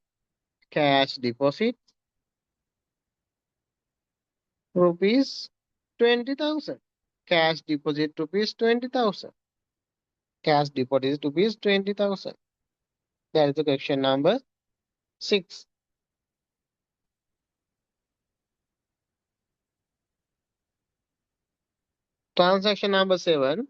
rupees 20,000. Cash deposit rupees 20,000. Cash deposit rupees 20,000. That is the question number 6. Transaction number 7.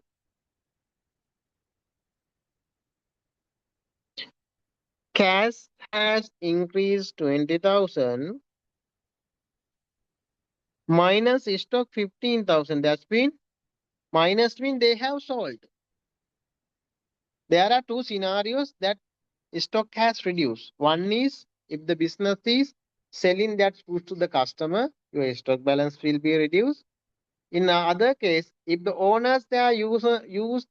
Cash has increased 20,000 minus stock 15,000. That's been minus mean they have sold. There are two scenarios that stock has reduced. One is if the business is selling that goods to the customer, your stock balance will be reduced. In the other case, if the owners there use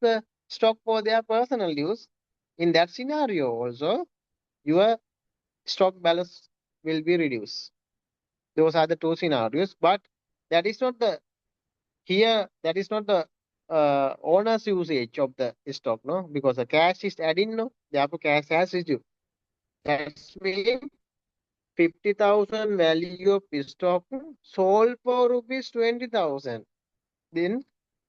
the stock for their personal use, in that scenario also, your stock balance will be reduced. Those are the two scenarios, but that is not the that is not the owner's usage of the stock, no, because the cash is adding, no, therefore cash has reduced. That's mean 50,000 value of stock sold for rupees 20,000. Then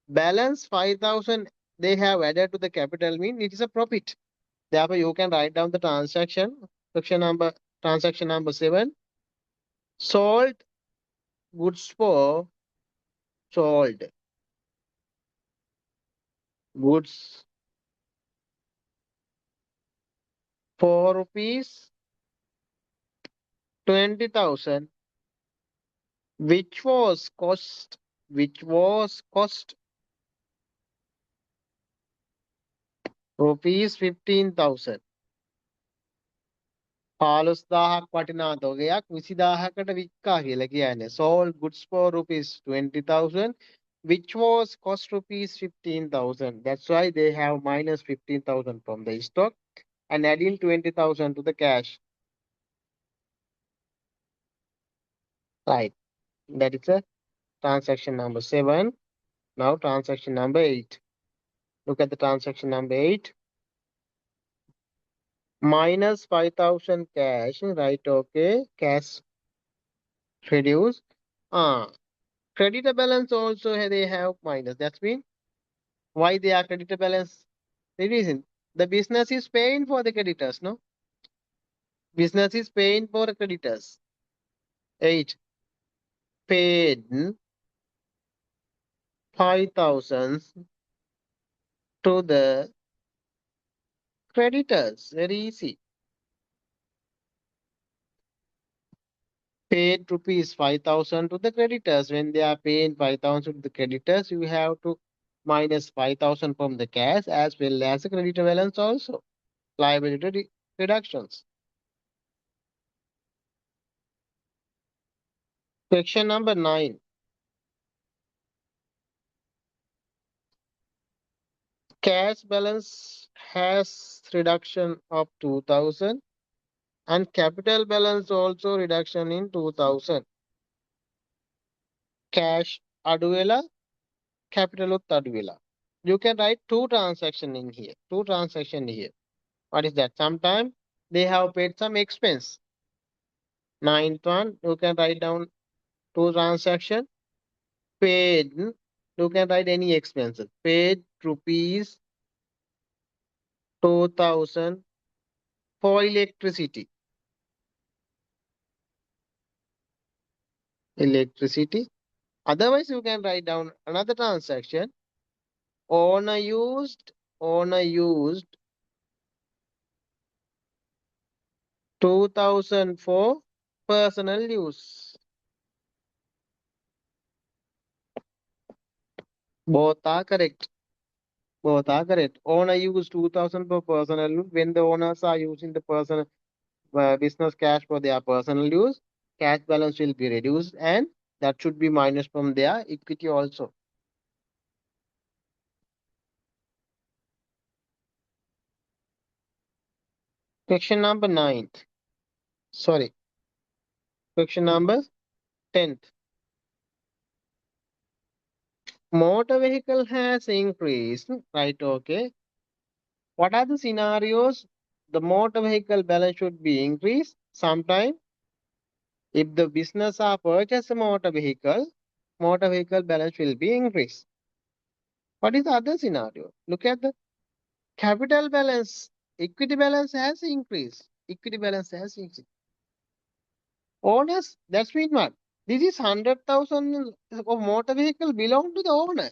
balance 5,000 they have added to the capital, mean it is a profit. Therefore, you can write down the transaction number 7. Sold goods for sold goods for rupees 20,000, which was cost rupees 15,000. 15,000ක් වටිනා තොගයක් 20,000කට වික්කා කියලා කියන්නේ. Sold goods for rupees 20,000, which was cost rupees 15,000. That's why they have minus 15,000 from the stock and adding 20,000 to the cash. Right. That is a transaction number 7. Now transaction number 8. Look at the transaction number 8. Minus 5,000 cash. Right. Okay. Cash reduce. Creditor balance also they have minus. That's mean why they are creditor balance? The reason the business is paying for the creditors, no? Business is paying for the creditors. 8. Paid 5,000 to the creditors. Very easy. Paid rupees 5,000 to the creditors. When they are paying 5,000 to the creditors, you have to minus 5,000 from the cash as well as the creditor balance also. Liability reductions. Section number 9. Cash balance has reduction of 2000 and capital balance also reduction in 2000. Cash aduela, capital aduela. You can write two transaction in here. Two transaction here. What is that? Sometime they have paid some expense. Ninth one, you can write down two transaction. Paid, you can write any expenses. Paid rupees 2000 for electricity. Electricity. Otherwise, you can write down another transaction. Owner used 2000 for personal use. Both are correct. Both are correct. Owner used 2000 for personal use. When the owners are using the personal business cash for their personal use, cash balance will be reduced and that should be minus from their equity also. Question number 9. Sorry. Question number 10th. Motor vehicle has increased. Right, okay. What are the scenarios? The motor vehicle balance should be increased. Sometime, if the business are purchase a motor vehicle balance will be increased. What is the other scenario? Look at the capital balance. Equity balance has increased. Equity balance has increased. Owners, that's mean what? This is 100,000 of motor vehicle belong to the owner.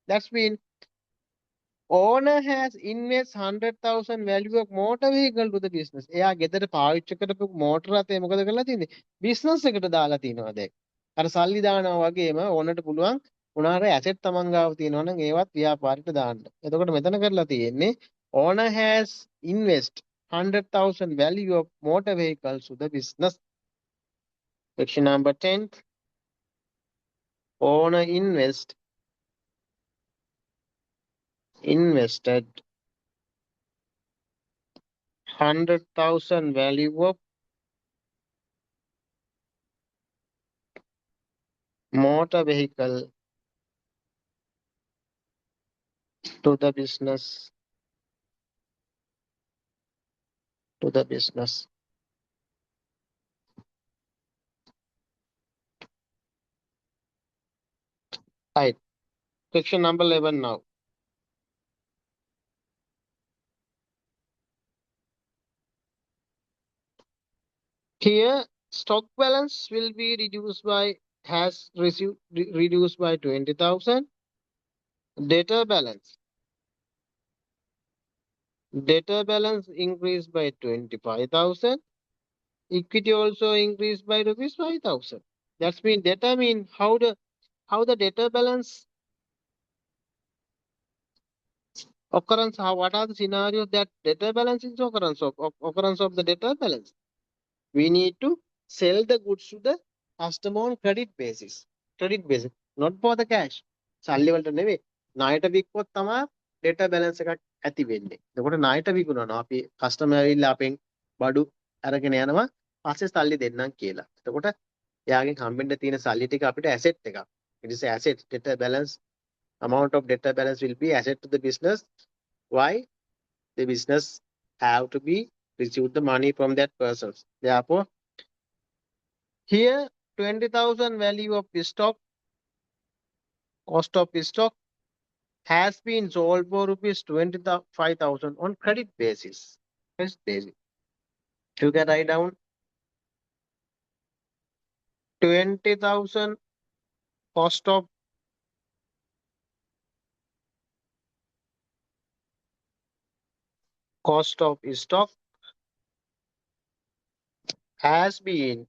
That's mean owner has invest 100,000 value of motor vehicle to the business. එයා ගෙදර පාවිච්චි කරපු මෝටර අතේ මොකද කරලා තියෙන්නේ? Business එකට දාලා තියනවා දැන්. අර සල්ලි දානවා වගේම ඕනට පුළුවන් උනාර ඇසෙට් තමන් ගාව තියෙනවා නම් ඒවත් ව්‍යාපාරයට දාන්න. එතකොට මෙතන කරලා තියෙන්නේ owner has invest 100,000 value of motor vehicles to the business. Section number 10. Owner invested 100,000 value of motor vehicle to the business. To the business. Right. Section number 11 now. Here, stock balance will be reduced by has received reduced by 20,000. Debtor balance. Debtor balance increased by 25,000. Equity also increased by rupees 5,000. That's mean debtor mean how the debtor balance occurrence. What are the scenarios that debtor balance is occurrence of the debtor balance? We need to sell the goods to the customer on credit basis. Credit basis, not for the cash. සල්ලි වලට නෙවෙයි. ණයට වික්කොත් තමයි debtor balance එකක් ඇති වෙන්නේ. එතකොට ණයට විකුණනවා අපි customer ඇවිල්ලා අපෙන් බඩු අරගෙන යනවා පස්සේ සල්ලි දෙන්නම් කියලා. එතකොට එයාගෙන් හම්බෙන්න තියෙන සල්ලි ටික අපිට asset එකක්. It is asset. Debtor balance, amount of debtor balance will be asset to the business. Why? The business have to be receive the money from that person. Therefore, here 20,000 value of stock, cost of stock has been sold for rupees 25,000 on credit basis. Credit basis. You can write down 20,000 cost of stock has been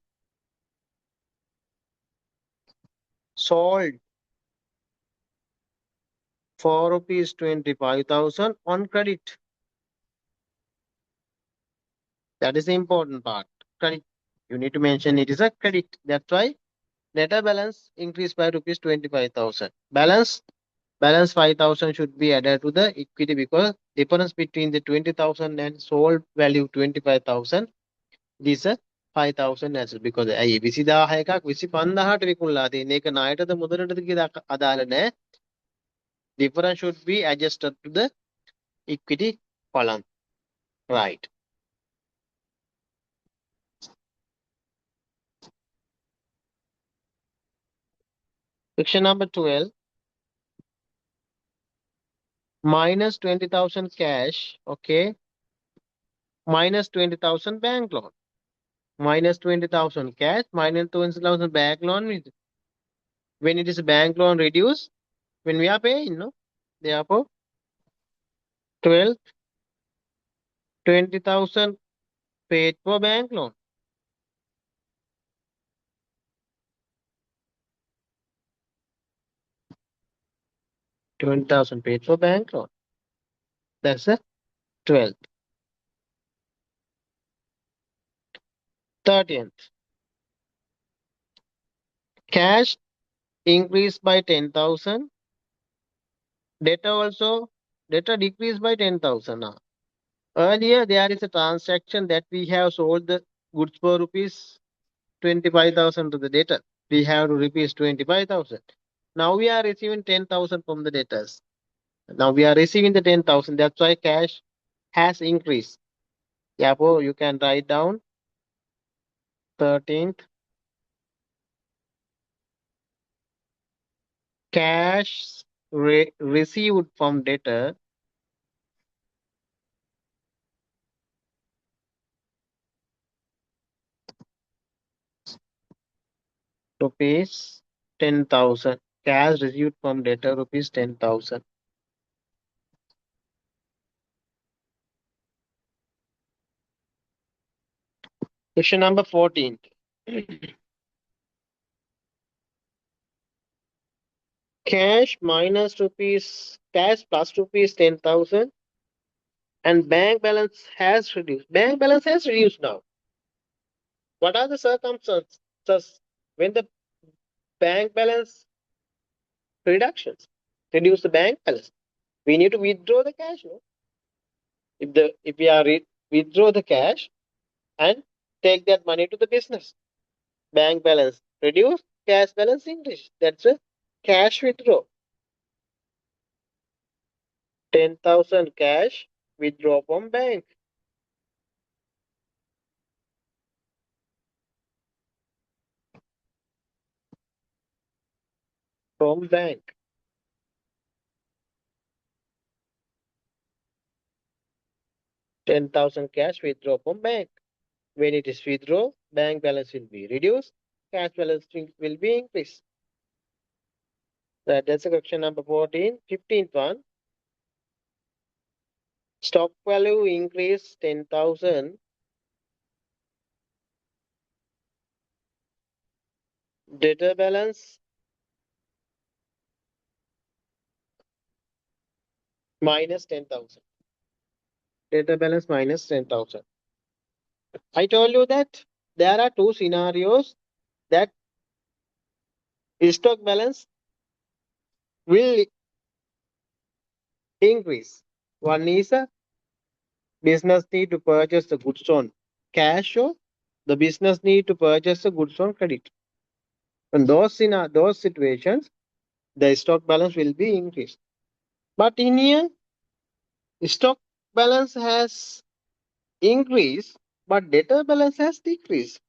sold for rupees 25,000 on credit. That is the important part. Credit. You need to mention it is a credit. That's why debtor balance increased by rupees 25,000. Balance 5,000 should be added to the equity because difference between the 20,000 and sold value 25,000 is a 5,000 natural because ඇයි 20000 එකක් 25000ට විකුණලා තියෙන එක ණයටද මුදලටද කියලා අදාළ නැහැ. Difference should be adjusted to the equity column. Right. Section number 12. Minus 20,000 cash. Okay. Minus 20,000 bank loan. Minus 20,000 cash. Minus 20,000 bank loan. When it is a bank loan reduce, when we are paying, no? Therefore, 12, 20,000 paid for bank loan. $20,000 paid for bank loan. That's the 12th. 13th. Cash increased by 10,000. Debtor decreased by 10,000 now. Earlier, there is a transaction that we have sold the goods for rupees 25,000 to the debtor. We have to rupees 25,000. Now we are receiving 10,000 from the debtors. Now we are receiving the 10,000. That's why cash has increased. Therefore, you can write down 13th. Cash received from debtor rupees 10,000. Cash received from debtor rupees 10,000. Question number 14. Cash plus rupees 10,000 and bank balance has reduced. Bank balance has reduced now. What are the circumstances when the bank balance reductions? Reduce the bank balance. We need to withdraw the cash. No? If we are withdraw the cash and take that money to the business, bank balance reduce, cash balance increase. That's a cash withdraw. 10,000 cash withdraw from bank. From bank. 10,000 cash withdraw from bank. When it is withdraw, bank balance will be reduced, cash balance will be increased. That's a question number 14. 15th one. Stock value increase 10,000. Debtor balance minus 10,000. Debtor balance minus 10,000. I told you that there are two scenarios that stock balance will increase. One is a business need to purchase the goods on cash or the business need to purchase the goods on credit. In those situations, the stock balance will be increased. But in here, stock balance has increased, but debtor balance has decreased.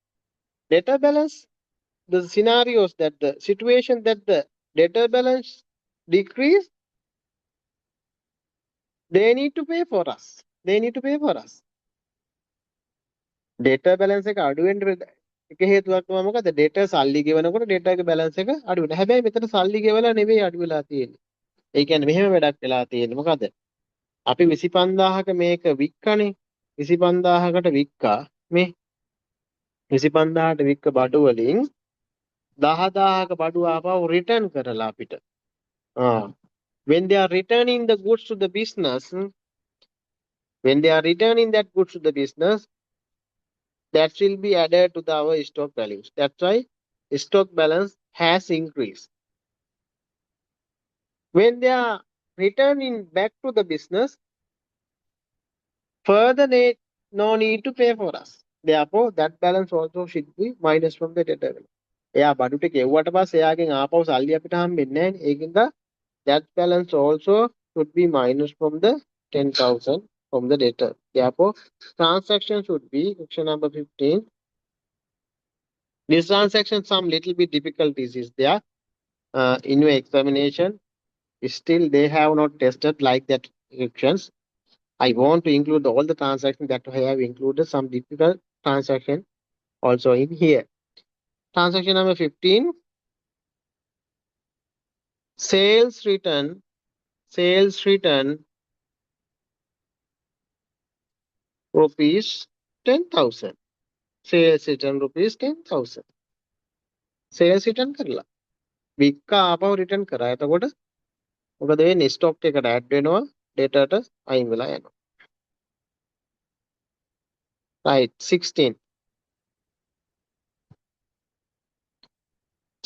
Debtor balance, the scenarios that the situation that the debtor balance decrease, they need to pay for us. They need to pay for us. Debtor balance එක අඩු වෙන්න එක හේතුවක් තමයි මොකද? debtor සල්ලි ගෙවනකොට debtor ගේ balance එක අඩු වෙනවා. හැබැයි මෙතන සල්ලි ගෙවලා නෙවෙයි අඩු වෙලා තියෙන්නේ. ඒ කියන්නේ මෙහෙම වැඩක් වෙලා තියෙන්නේ මොකද? අපි 25000ක මේක වික්කනේ. 25000කට වික්කා මේ 25000ට වික්ක බඩු වලින් 10000ක බඩු ආපහු රිටර්න් කරලා අපිට. When they are returning the goods to the business, when they are returning that goods to the business, that will be added to our stock values. That's why stock balance has increased. When they are returning back to the business, further no need to pay for us. Therefore, that balance also should be minus from the debtor. එයා බඩු ටික එව්වට පස්සේ එයාගෙන් ආපහු සල්ලි අපිට හම්බෙන්නේ නැහැ. ඒකින්ද that balance also should be minus from the 10,000 from the debtor. Therefore, transaction should be section number 15. This transaction, some little bit difficulties is there in your examination. Still, they have not tested like that sections. I want to include all the transactions that I have included some difficult transaction also in here. Transaction number 15, sales return rupees 10,000. Sales return rupees 10,000. Sales return කරලා. වික්ක ආපහු return කරා. එතකොට මොකද වෙන්නේ? stock එකට add වෙනවා, data ට අයින් වෙලා යනවා. Right, 16.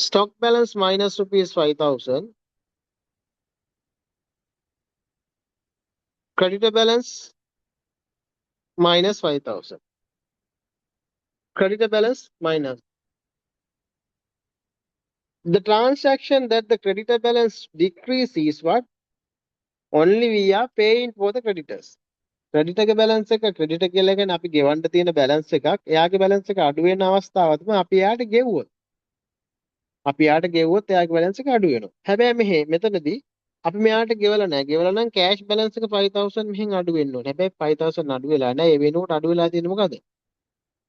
Stock balance minus rupees 5,000. Creditor balance minus 5,000. Creditor balance minus. The transaction that the creditor balance decrease is what? Only we are paying for the creditors. Creditor के balance එක creditor කියලා කියන්නේ අපි ගෙවන්න තියෙන balance එකක්. එයාගේ balance එක අඩු වෙන අවස්ථාව තමයි අපි එයාට ගෙවුවොත්. අපි එයාට ගෙවුවොත් එයාගේ balance එක අඩු වෙනවා. හැබැයි මෙතනදී අපි මෙයාට ගෙවලා නැහැ. ගෙවලා නම් cash balance එක 5,000 මෙහෙන් අඩු වෙන්න ඕනේ. හැබැයි 5,000 අඩු වෙලා නැහැ. ඒ වෙනුවට අඩු වෙලා තියෙන්නේ මොකද?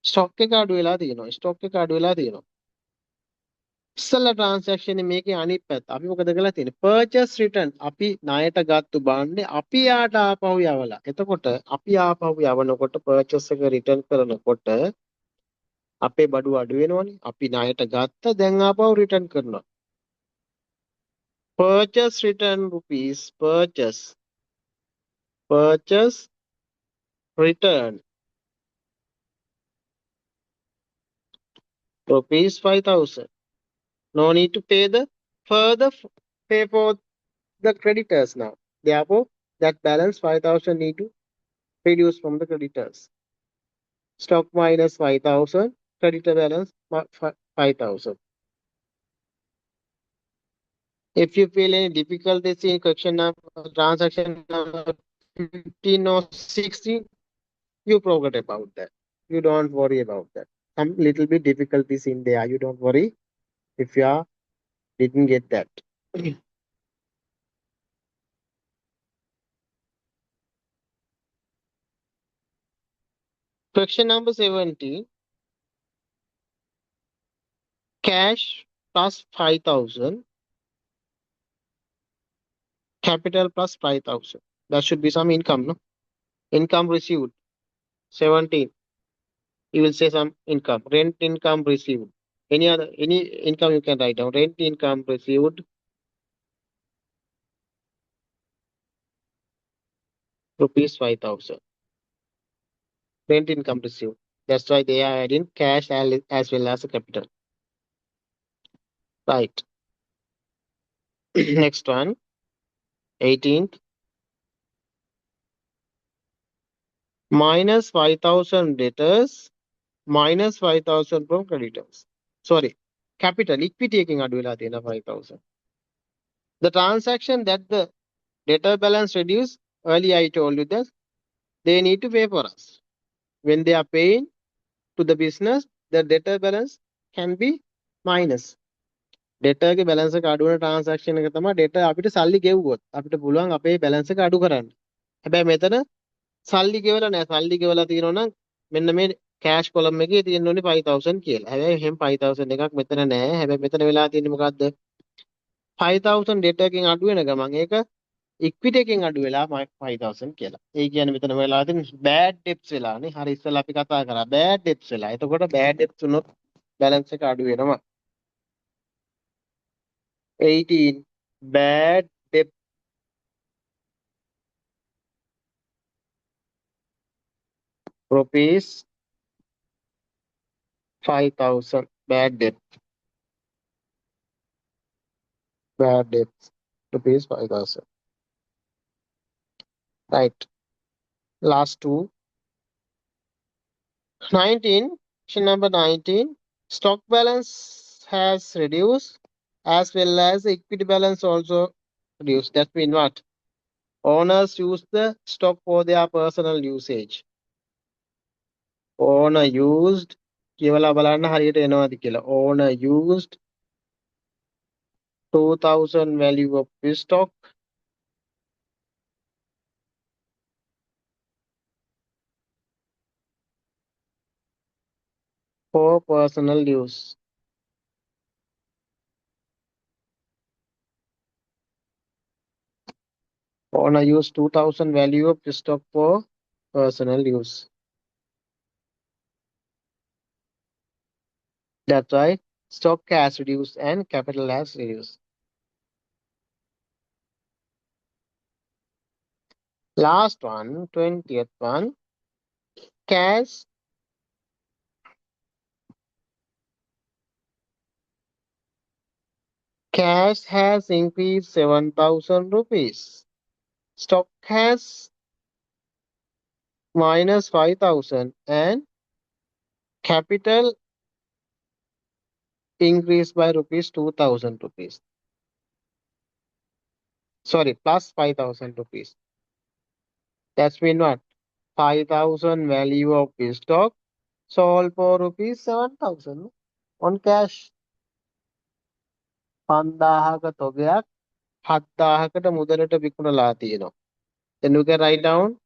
stock එක අඩු වෙලා තියෙනවා. stock එක අඩු වෙලා තියෙනවා. ඉස්සෙල්ලා transaction මේකේ අනිත් පැත්ත. අපි මොකද කරලා තියෙන්නේ? purchase return අපි ණයට ගත්තු බාන්නේ අපි යාට ආපහු යවලා. එතකොට අපි ආපහු යවනකොට purchase එක return කරනකොට අපේ බඩු අඩු වෙනවනේ. අපි ණයට ගත්ත දැන් ආපහු return කරනවා. purchase return rupees purchase return rupees 5,000. No need to pay the further pay for the creditors now. Therefore, that balance 5,000 need to reduce from the creditors. Stock minus 5,000, creditor balance 5,000. If you feel any difficulties in question number, transaction number 15 or 16, you forget about that. You don't worry about that. Some little bit difficulties in there. You don't worry if you didn't get that. Question number 17. Cash plus 5,000. Capital plus 5,000. That should be some income, no? Income received. 17. You will say some income. Rent income received. Any income you can write down. Rent income received. Rupees 5,000. Rent income received. That's why they are adding cash as well as a capital. Right. Next one. 18th. Minus 5,000 debtors. Minus 5,000 from creditors. Sorry. Capital. Equity එකෙන් අඩු වෙලා තියෙන 5,000. The transaction that the debtor balance reduced, earlier I told you that they need to pay for us. When they are paying to the business, the debtor balance can be minus. debtor ගේ balance එක අඩු වෙන transaction එක තමයි debtor අපිට සල්ලි ගෙවුවොත් අපිට පුළුවන් අපේ balance එක අඩු කරන්න. හැබැයි මෙතන සල්ලි ගෙවලා නැහැ. සල්ලි ගෙවලා තියෙනවා නම් මෙන්න මේ cash column එකේ තියෙන්න ඕනේ 5,000 කියලා. හැබැයි එහෙම 5,000 එකක් මෙතන නැහැ. හැබැයි මෙතන වෙලා තියෙන්නේ මොකද්ද? 5,000 debtor එකෙන් අඩු වෙන ගමන් ඒක equity එකෙන් අඩු වෙලා 5,000 කියලා. ඒ කියන්නේ මෙතන වෙලා තියෙන bad debts වෙලානේ. හරි ඉස්සෙල්ලා අපි කතා කරා bad debts වෙලා. එතකොට bad debts උනොත් balance එක අඩු වෙනවා. 18 bad debt rupees 5,000. Bad debts. Rupees 5,000. Right. Last two. 19. Question number 19. Stock balance has reduced as well as equity balance also reduced. That means what? Owners use the stock for their personal usage. Owner used කියලා බලන්න හරියට එනවාද කියලා. Owner used 2,000 value of this stock for personal use. Owner used 2,000 value of this stock for personal use. That's why stock has reduced and capital has reduced. Last one, 20th one. Cash cash has increased 7,000 rupees. Stock has minus 5,000 and capital increased by rupees 2,000 rupees. Sorry, plus 5,000 rupees. That's mean what? 5,000 value of this stock sold for rupees 7,000 on cash. 5,000ක තොගයක් 7,000කට මුදලට විකුණලා තියෙනවා. Then you can write down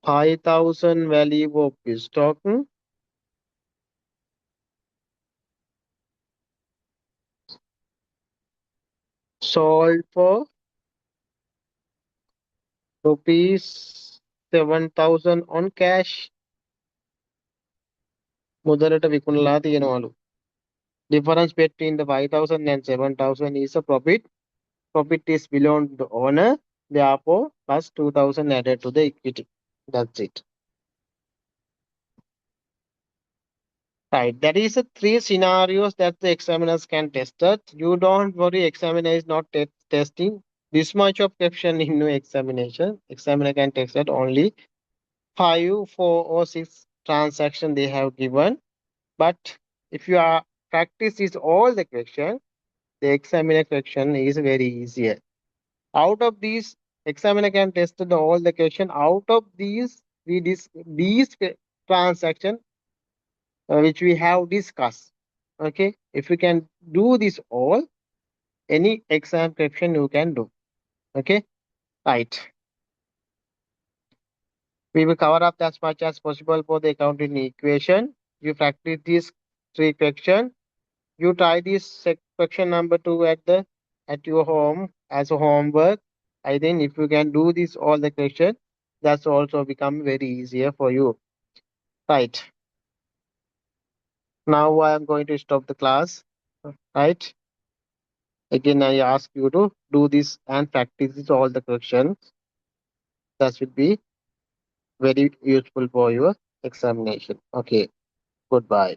5,000 value of this stock sold for rupees 7,000 on cash. මුදලට විකුණලා තියෙනවලු. Difference between the 5,000 and 7,000 is a profit. Profit is belong to the owner. Therefore, plus 2,000 added to the equity. That's it. Right. That is the three scenarios that the examiners can test it. You don't worry, examiner is not testing this much of question in your examination. Examiner can test it only 5, 4 or 6 transaction they have given. But if you are practice is all the question, the examiner question is very easier. Out of these, examiner can test all the question. Out of these, these transaction which we have discussed. Okay, if you can do this all, any exam question you can do. Okay, right. We will cover up as much as possible for the accounting equation. You practice these three questions. You try this question number 2 at your home as a homework. I think if you can do this all the question, that's also become very easier for you. Right. Now I am going to stop the class. Right. Again, I ask you to do this and practice all the questions. That should be very useful for your examination. Okay. Goodbye.